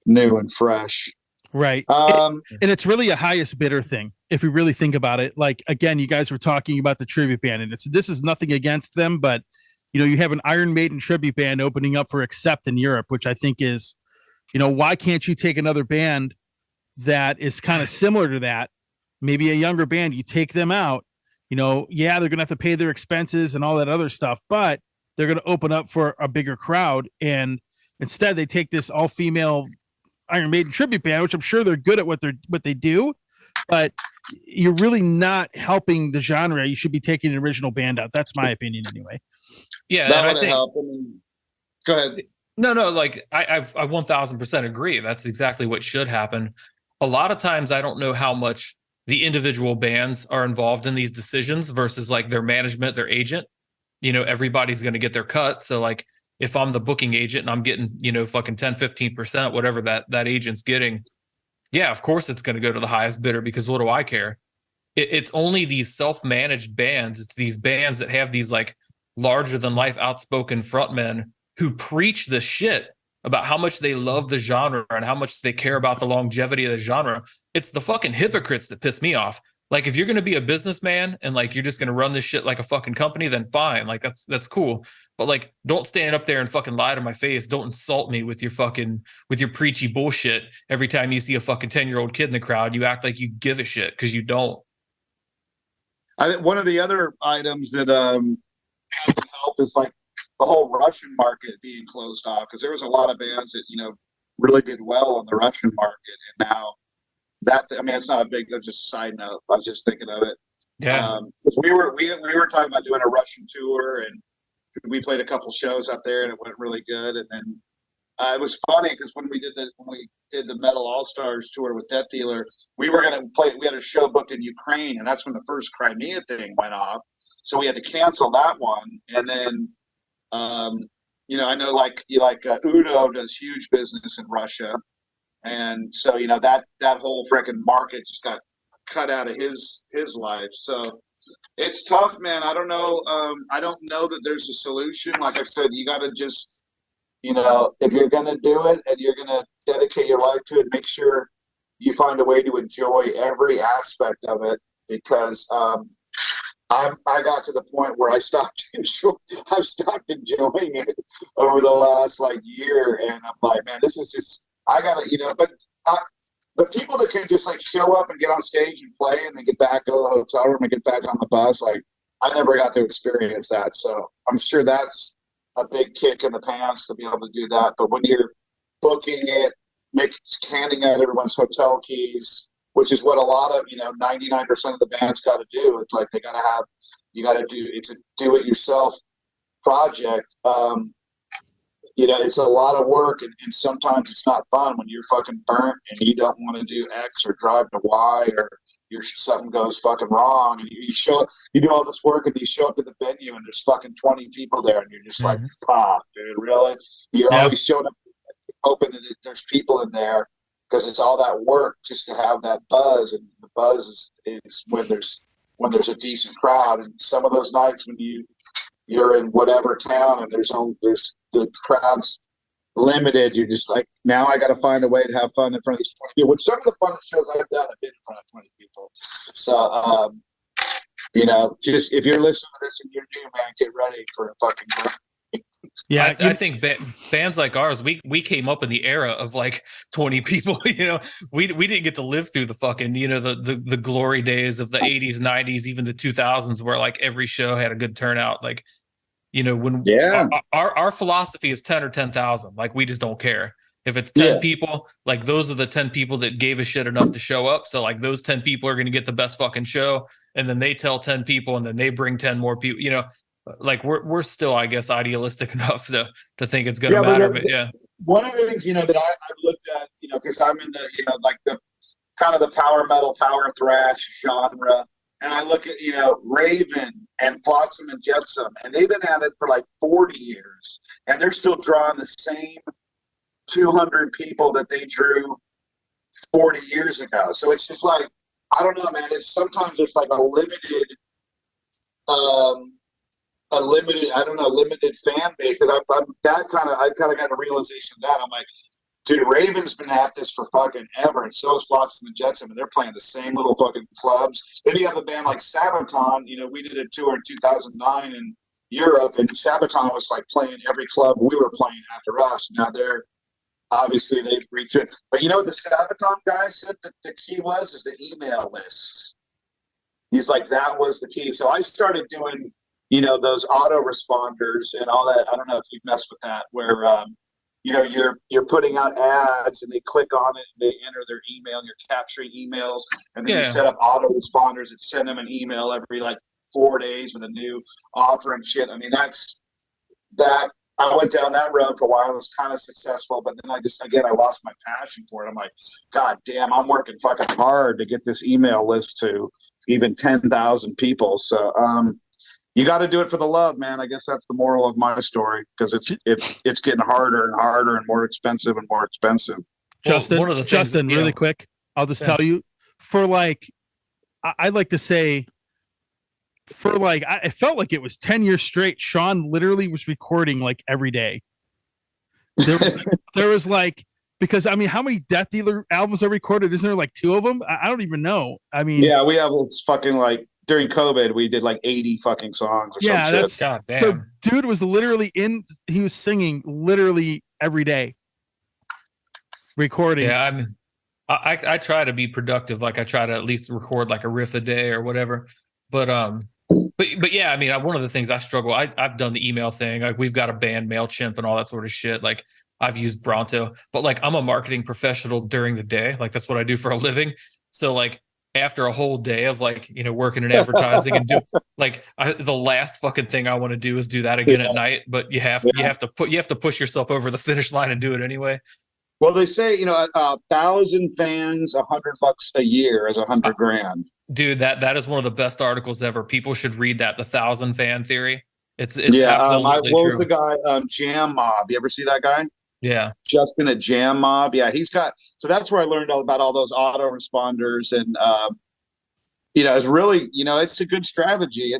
new and fresh. Right. And it's really a highest bidder thing. If we really think about it, like, again, you guys were talking about the tribute band, and this is nothing against them, but you have an Iron Maiden tribute band opening up for Accept in Europe, which I think is, why can't you take another band that is kind of similar to that? Maybe a younger band, you take them out, they're going to have to pay their expenses and all that other stuff, but they're going to open up for a bigger crowd. And instead they take this all female Iron Maiden tribute band, which I'm sure they're good at what they do, but you're really not helping the genre. You should be taking an original band out. That's my opinion anyway. Yeah. That and would help. Go ahead. No, like I 1000% agree. That's exactly what should happen. A lot of times I don't know how much the individual bands are involved in these decisions versus like their management, their agent. Everybody's going to get their cut. So like if I'm the booking agent and I'm getting, fucking 10, 15%, whatever that agent's getting, yeah, of course it's going to go to the highest bidder, because what do I care? It's only these self-managed bands. It's these bands that have these like larger than life outspoken frontmen who preach the shit about how much they love the genre and how much they care about the longevity of the genre. It's the fucking hypocrites that piss me off. Like if you're going to be a businessman and like you're just going to run this shit like a fucking company, then fine. Like that's cool. But like don't stand up there and fucking lie to my face. Don't insult me with your preachy bullshit. Every time you see a fucking 10-year-old kid in the crowd, you act like you give a shit, because you don't. I think one of the other items that had to help is like the whole Russian market being closed off, because there was a lot of bands that really did well on the Russian market, and now it's not a big. That's just a side note. I was just thinking of it. Yeah, we were talking about doing a Russian tour, and we played a couple shows out there, and it went really good. And then it was funny because when we did the Metal All Stars tour with Death Dealer, we were going to play. We had a show booked in Ukraine, and that's when the first Crimea thing went off. So we had to cancel that one. And then, I know like Udo does huge business in Russia, and so that whole freaking market just got cut out of his life. So it's tough, man. I don't know. I don't know that there's a solution. Like I said, you got to just. If you're going to do it and you're going to dedicate your life to it, make sure you find a way to enjoy every aspect of it, because I got to the point where I've stopped enjoying it over the last year. And I'm like, man, this is just, I got to, but the people that can just show up and get on stage and play and then get back, go to the hotel room and get back on the bus, I never got to experience that. So I'm sure that's a big kick in the pants to be able to do that. But when you're booking it, handing out everyone's hotel keys, which is what a lot of 99% of the bands got to do. It's like it's a do-it-yourself project. It's a lot of work, and sometimes it's not fun when you're fucking burnt and you don't want to do X or drive to Y, or something goes fucking wrong, and you do all this work and you show up to the venue and there's fucking 20 people there, and you're just like, fuck, dude, really? You're always showing up hoping that there's people in there, because it's all that work just to have that buzz, and the buzz is when there's a decent crowd. And some of those nights when you're in whatever town and there's the crowd's limited, you're just like, now I got to find a way to have fun in front of these 20 people, which some of the funnest shows I've done have been in front of 20 people. So, just if you're listening to this and you're new, man, get ready for a fucking, Yeah, I think bands like ours, we came up in the era of like 20 people. We didn't get to live through the fucking the glory days of the 80s, 90s, even the 2000s, where like every show had a good turnout. Like when Yeah. our philosophy is 10 or 10,000. Like we just don't care if it's 10 Yeah. people. Like those are the 10 people that gave a shit enough to show up. So like those 10 people are going to get the best fucking show, and then they tell 10 people, and then they bring 10 more people. Like we're still, I guess, idealistic enough to think it's going to matter. But yeah, one of the things that I've looked at, because I'm in the like the kind of the power metal, power thrash genre, and I look at Raven and Flotsam and Jetsam, and they've been at it for like 40 years, and they're still drawing the same 200 people that they drew 40 years ago. So it's just like, I don't know, man. Sometimes it's like a limited limited fan base. And I kind of got a realization of that. I'm like, dude, Raven's been at this for fucking ever, and so is Flotsam and Jetsam, and they're playing the same little fucking clubs. Then you have a band like Sabaton. We did a tour in 2009 in Europe, and Sabaton was like playing every club we were playing after us. Now they've reached it. But what the Sabaton guy said that the key is the email lists. He's like, that was the key. So I started doing those autoresponders and all that. I don't know if you've messed with that, where you're putting out ads and they click on it, and they enter their email, and you're capturing emails, and then you set up autoresponders that send them an email every like 4 days with a new offer and shit. I mean, that I went down that road for a while. It was kind of successful, but then I lost my passion for it. I'm like, God damn, I'm working fucking hard to get this email list to even 10,000 people. So, you got to do it for the love, man. I guess that's the moral of my story, because it's getting harder and harder and more expensive and more expensive. Justin, one of the things really quick, I'll just tell you, for like, I'd like to say, for like, it felt like it was 10 years straight. Sean literally was recording like every day. There was like, because I mean, how many Death Dealer albums are recorded? Isn't there like 2 of them? I don't even know. I mean, yeah, we have, it's fucking like, during COVID, we did like 80 fucking songs or some shit. Goddamn. So dude was literally he was singing literally every day, recording. Yeah, I mean, I try to be productive. Like I try to at least record like a riff a day or whatever. But yeah, I mean, one of the things I struggle, I've done the email thing. Like we've got a band, MailChimp, and all that sort of shit. Like I've used Bronto, but like I'm a marketing professional during the day. Like that's what I do for a living. So like, after a whole day of like, working in advertising and do like the last fucking thing I want to do is do that again at night. But you have to push yourself over the finish line and do it anyway. Well, they say, 1,000 fans, $100 a year is $100,000. Dude, that is one of the best articles ever. People should read that. The 1,000 fan theory. It's yeah. absolutely what true. was the guy? Jam Mob. You ever see that guy? Yeah. Justin at Jam Mob. Yeah, so that's where I learned all about all those autoresponders, and it's really, it's a good strategy.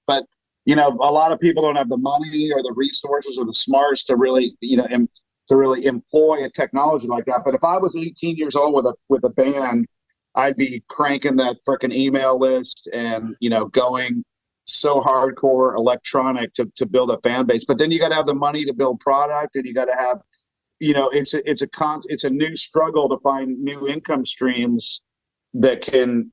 But a lot of people don't have the money or the resources or the smarts to really, to really employ a technology like that. But if I was 18 years old with a band, I'd be cranking that freaking email list and, going so hardcore electronic to build a fan base. But then you got to have the money to build product, and you got to have, it's a new struggle to find new income streams that can,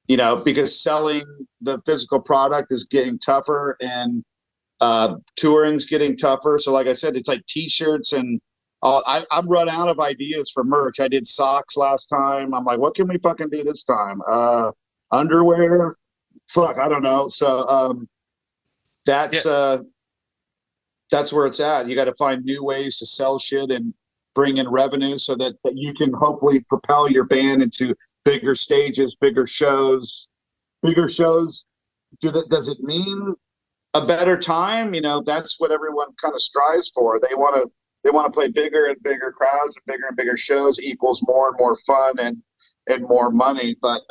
because selling the physical product is getting tougher, and touring's getting tougher. So like I said, it's like t-shirts, and I've run out of ideas for merch. I did socks last time. I'm like, what can we fucking do this time? Underwear? Fuck, I don't know. So that's where it's at. You got to find new ways to sell shit and bring in revenue so that you can hopefully propel your band into bigger stages, bigger shows. Does it mean a better time? That's what everyone kind of strives for. They want to play bigger and bigger crowds, and bigger shows equals more and more fun and more money. But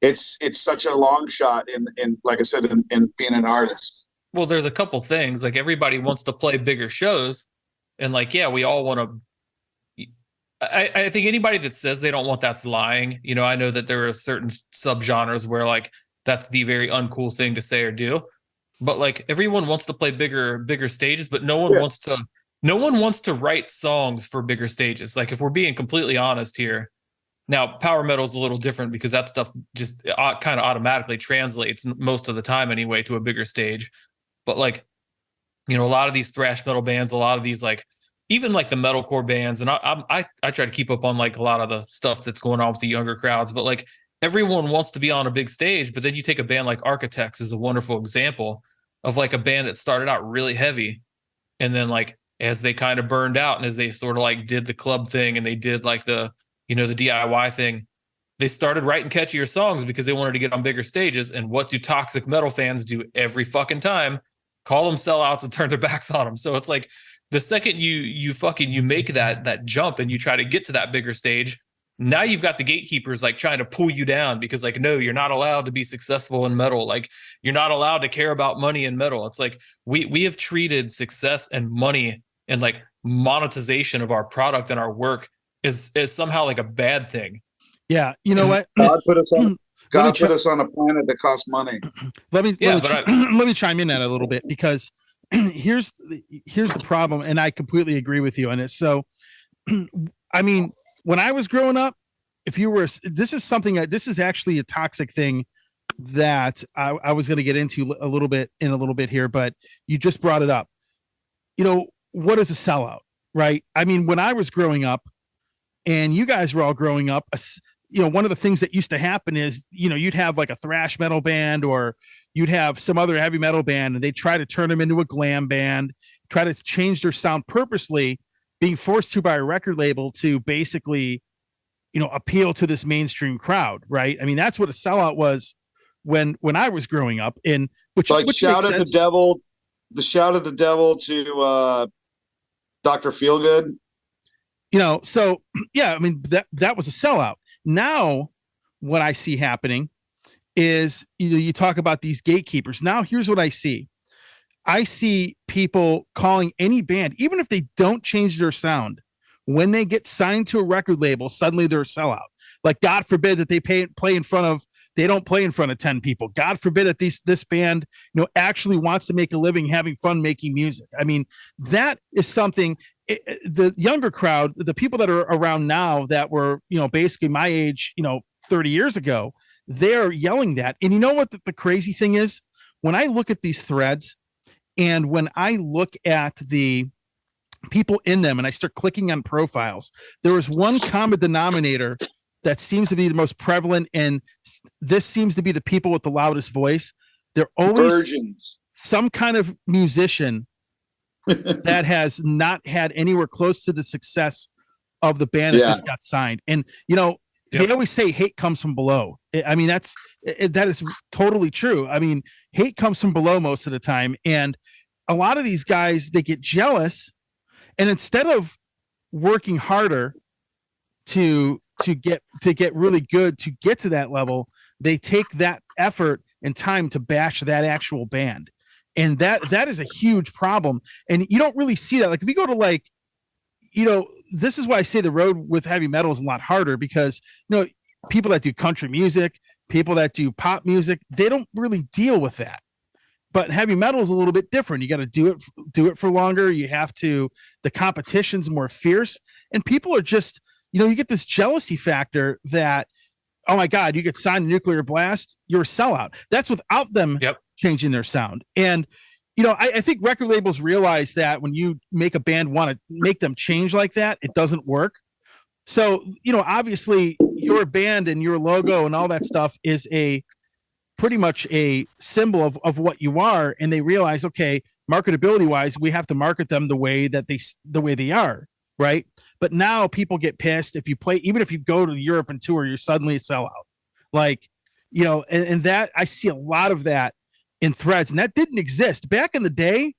it's such a long shot in like I said, in being an artist. Well, there's a couple things. Like everybody wants to play bigger shows, and like, yeah, we all want to. I think anybody that says they don't want that's lying. I know that there are certain subgenres where like that's the very uncool thing to say or do. but like everyone wants to play bigger stages, but no one wants to write songs for bigger stages. Like if we're being completely honest here, now power metal is a little different because that stuff just kind of automatically translates most of the time anyway to a bigger stage. But like, a lot of these thrash metal bands, a lot of these like even like the metalcore bands, and I try to keep up on like a lot of the stuff that's going on with the younger crowds, but like everyone wants to be on a big stage. But then you take a band like Architects is a wonderful example of like a band that started out really heavy, and then like as they kind of burned out and as they sort of like did the club thing and they did like the the DIY thing, they started writing catchier songs because they wanted to get on bigger stages. And what do toxic metal fans do every fucking time? Call them sellouts and turn their backs on them. So it's like the second you make that jump and you try to get to that bigger stage, now you've got the gatekeepers like trying to pull you down because like, no, you're not allowed to be successful in metal. Like you're not allowed to care about money in metal. It's like we have treated success and money and like monetization of our product and our work is somehow like a bad thing. Yeah, you know what? God put us on a planet that costs money. Let me chime in that a little bit, because here's the problem, and I completely agree with you on it. So, I mean, when I was growing up, this is actually a toxic thing that I was going to get into a little bit here, but you just brought it up. What is a sellout, right? I mean, when I was growing up, and you guys were all growing up, one of the things that used to happen is, you'd have like a thrash metal band, or you'd have some other heavy metal band, and they try to turn them into a glam band, try to change their sound purposely, being forced to by a record label to basically, appeal to this mainstream crowd, right? I mean, that's what a sellout was when I was growing up. And which shout at the devil, the shout of the devil to Dr. Feelgood. So yeah, I mean, that was a sellout. Now what I see happening is, you talk about these gatekeepers. Now here's what I see. I see people calling any band, even if they don't change their sound, when they get signed to a record label, suddenly they're a sellout. Like, God forbid that they don't play in front of 10 people. God forbid that this band, actually wants to make a living having fun making music. I mean, that is something. The younger crowd, the people that are around now that were, basically my age, 30 years ago, they're yelling that. And you know what the crazy thing is? When I look at these threads and when I look at the people in them and I start clicking on profiles, there is one common denominator that seems to be the most prevalent. And this seems to be the people with the loudest voice. They're always virgins. Some kind of musician that has not had anywhere close to the success of the band that just got signed. And, they always say hate comes from below. I mean, that is totally true. I mean, hate comes from below most of the time. And a lot of these guys, they get jealous, and instead of working harder to get really good, to get to that level, they take that effort and time to bash that actual band. And that is a huge problem. And you don't really see that. Like, if you go to this is why I say the road with heavy metal is a lot harder, because, people that do country music, people that do pop music, they don't really deal with that. But heavy metal is a little bit different. You got to do it for longer. You have to, the competition's more fierce, and people are just, you get this jealousy factor that, oh my God, you get signed to Nuclear Blast, you're a sellout. That's without them changing their sound. And, I think record labels realize that when you make a band want to make them change like that, it doesn't work. So, obviously your band and your logo and all that stuff is pretty much a symbol of what you are. And they realize, okay, marketability wise, we have to market them the way they are. Right. But now people get pissed if you play, even if you go to Europe and tour, you're suddenly a sellout. Like, and that I see a lot of that in threads, and that didn't exist back in the day.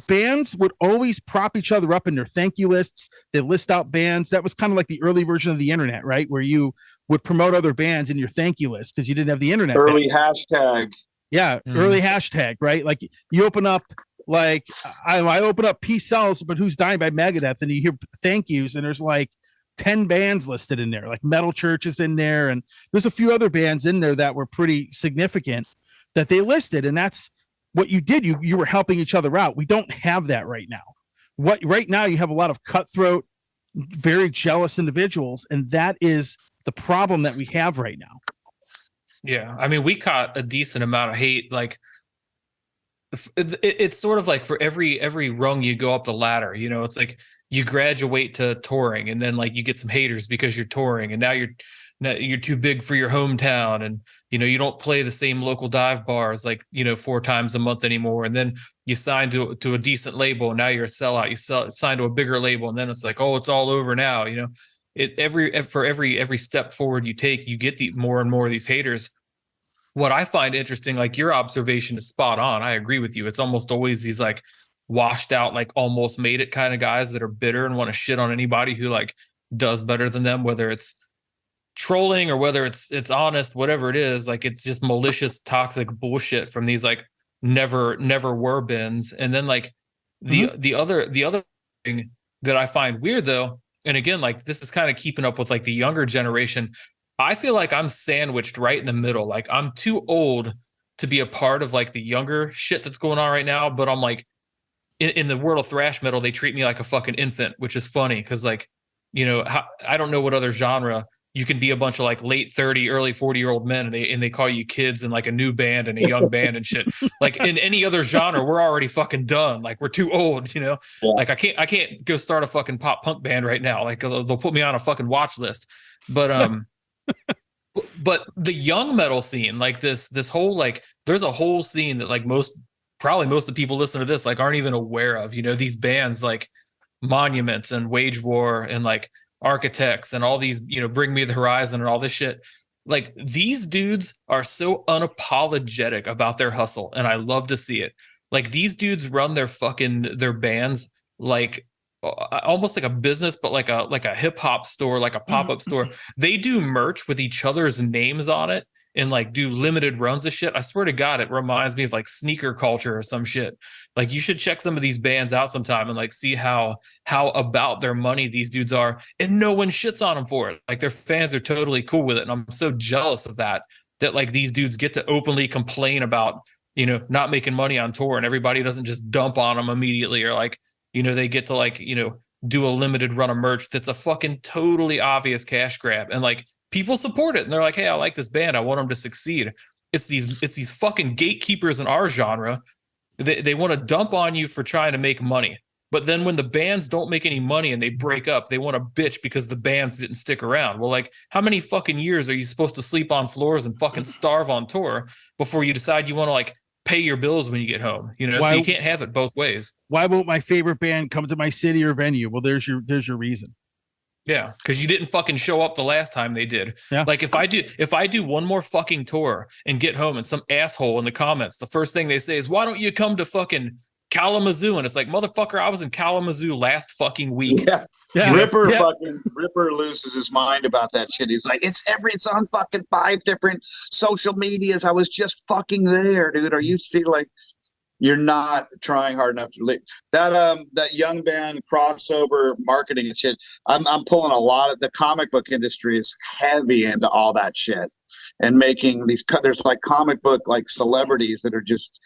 Bands would always prop each other up in their thank you lists. They list out bands. That was kind of like the early version of the internet, right? Where you would promote other bands in your thank you list because you didn't have the internet. Early hashtag. Yeah. Early hashtag, right? Like you open up, like I open up Peace Sells, but Who's Dying by Megadeth, and you hear thank yous, and there's like 10 bands listed in there, like Metal Church is in there, and there's a few other bands in there that were pretty significant. that they listed. And that's what you did. You were helping each other out. We don't have that right now. Right now you have a lot of cutthroat, very jealous individuals. And that is the problem that we have right now. Yeah. I mean, we caught a decent amount of hate. Like, it's sort of like for every rung you go up the ladder, you know, it's like you graduate to touring and then like you get some haters because you're touring and now you're too big for your hometown and, you know, you don't play the same local dive bars like, you know, 4 times a month anymore. And then you sign to a decent label and now you're a sellout. You sign to a bigger label and then it's like, oh, it's all over now. You know, for every step forward you take, you get the more and more of these haters. What I find interesting, like your observation is spot on. I agree with you. It's almost always these like washed out, like almost made it kind of guys that are bitter and want to shit on anybody who like does better than them, whether it's trolling or whether it's honest, whatever it is. Like it's just malicious, toxic bullshit from these like never were bins. And then like the other thing that I find weird though, and again, like this is kind of keeping up with like the younger generation. I feel like I'm sandwiched right in the middle. Like I'm too old to be a part of like the younger shit that's going on right now. But I'm like in the world of thrash metal, they treat me like a fucking infant, which is funny. Cause like, you know, I don't know what other genre you can be a bunch of like late 30, early 40-year-old men and they call you kids and like a new band and a young band and shit. Like in any other genre, we're already fucking done. Like we're too old, you know, like I can't go start a fucking pop punk band right now. Like they'll put me on a fucking watch list. But the young metal scene, like this whole like there's a whole scene that like probably most of the people listening to this like aren't even aware of, you know, these bands like Monuments and Wage War and like Architects and all these, you know, Bring Me the Horizon and all this shit. Like these dudes are so unapologetic about their hustle and I love to see it. Like these dudes run their bands like almost like a business, but like a hip hop store, like a pop-up store. They do merch with each other's names on it and like do limited runs of shit. I swear to God, it reminds me of like sneaker culture or some shit. Like you should check some of these bands out sometime and like see how about their money these dudes are. And no one shits on them for it. Like their fans are totally cool with it. And I'm so jealous of that like these dudes get to openly complain about, you know, not making money on tour and everybody doesn't just dump on them immediately or like, you know, they get to like, you know, do a limited run of merch that's a fucking totally obvious cash grab. And like people support it. And they're like, hey, I like this band. I want them to succeed. It's these fucking gatekeepers in our genre. They want to dump on you for trying to make money. But then when the bands don't make any money and they break up, they want to bitch because the bands didn't stick around. Well, like how many fucking years are you supposed to sleep on floors and fucking starve on tour before you decide you want to like pay your bills when you get home, you know? So you can't have it both ways. Why won't my favorite band come to my city or venue? Well, there's your reason. Yeah, because you didn't fucking show up the last time they did. Yeah. Like if I do one more fucking tour and get home and some asshole in the comments, the first thing they say is, why don't you come to fucking Kalamazoo? And it's like, motherfucker, I was in Kalamazoo last fucking week. Yeah. Ripper loses his mind about that shit. He's like, it's on fucking 5 different social medias. I was just fucking there, dude. Are you feel like you're not trying hard enough to leave? That young band crossover marketing and shit. I'm pulling a lot of the comic book industry is heavy into all that shit and making these. There's like comic book like celebrities that are just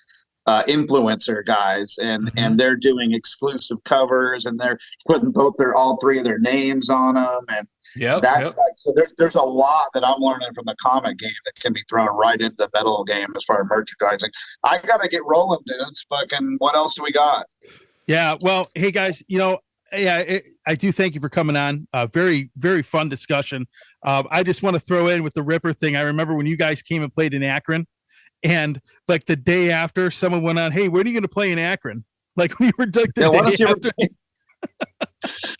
influencer guys and they're doing exclusive covers and they're putting all 3 of their names on them and like, so there's a lot that I'm learning from the comic game that can be thrown right into the metal game as far as merchandising. I gotta get rolling, dudes. Fucking what else do we got? Yeah, well, hey guys, you know, I do thank you for coming on. Very, very fun discussion. I just want to throw in with the Ripper thing. I remember when you guys came and played in Akron. And like the day after, someone went on, hey, when are you going to play in Akron? Like when you were the day after.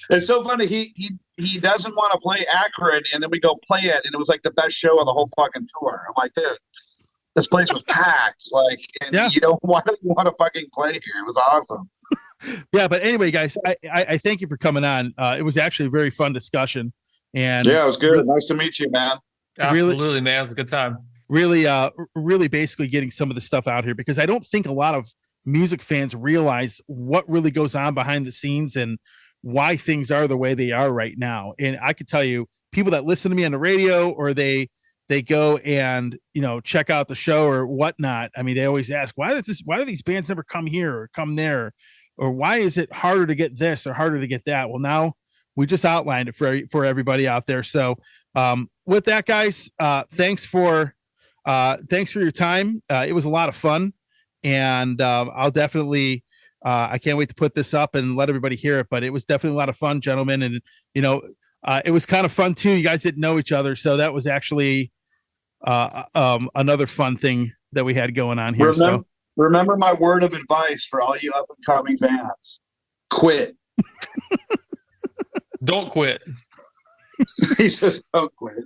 It's so funny. He doesn't want to play Akron, and then we go play it, and it was like the best show of the whole fucking tour. I'm like, dude, this place was packed. Like, and why don't you want to fucking play here? It was awesome. Yeah, but anyway, guys, I thank you for coming on. It was actually a very fun discussion. And yeah, it was good. Nice to meet you, man. Absolutely, man. It was a good time. Really basically getting some of the stuff out here because I don't think a lot of music fans realize what really goes on behind the scenes and why things are the way they are right now. And I could tell you people that listen to me on the radio or they they go and, check out the show or whatnot. I mean, they always ask, why do these bands never come here or come there? Or why is it harder to get this or harder to get that? Well, now we just outlined it for everybody out there. So with that, guys, thanks for your time. It was a lot of fun, and I'll definitely I can't wait to put this up and let everybody hear it. But it was definitely a lot of fun, gentlemen, and it was kind of fun too. You guys didn't know each other, so that was actually another fun thing that we had going on here. Remember my word of advice for all you up and coming bands: quit. Don't quit. He says, "Don't quit."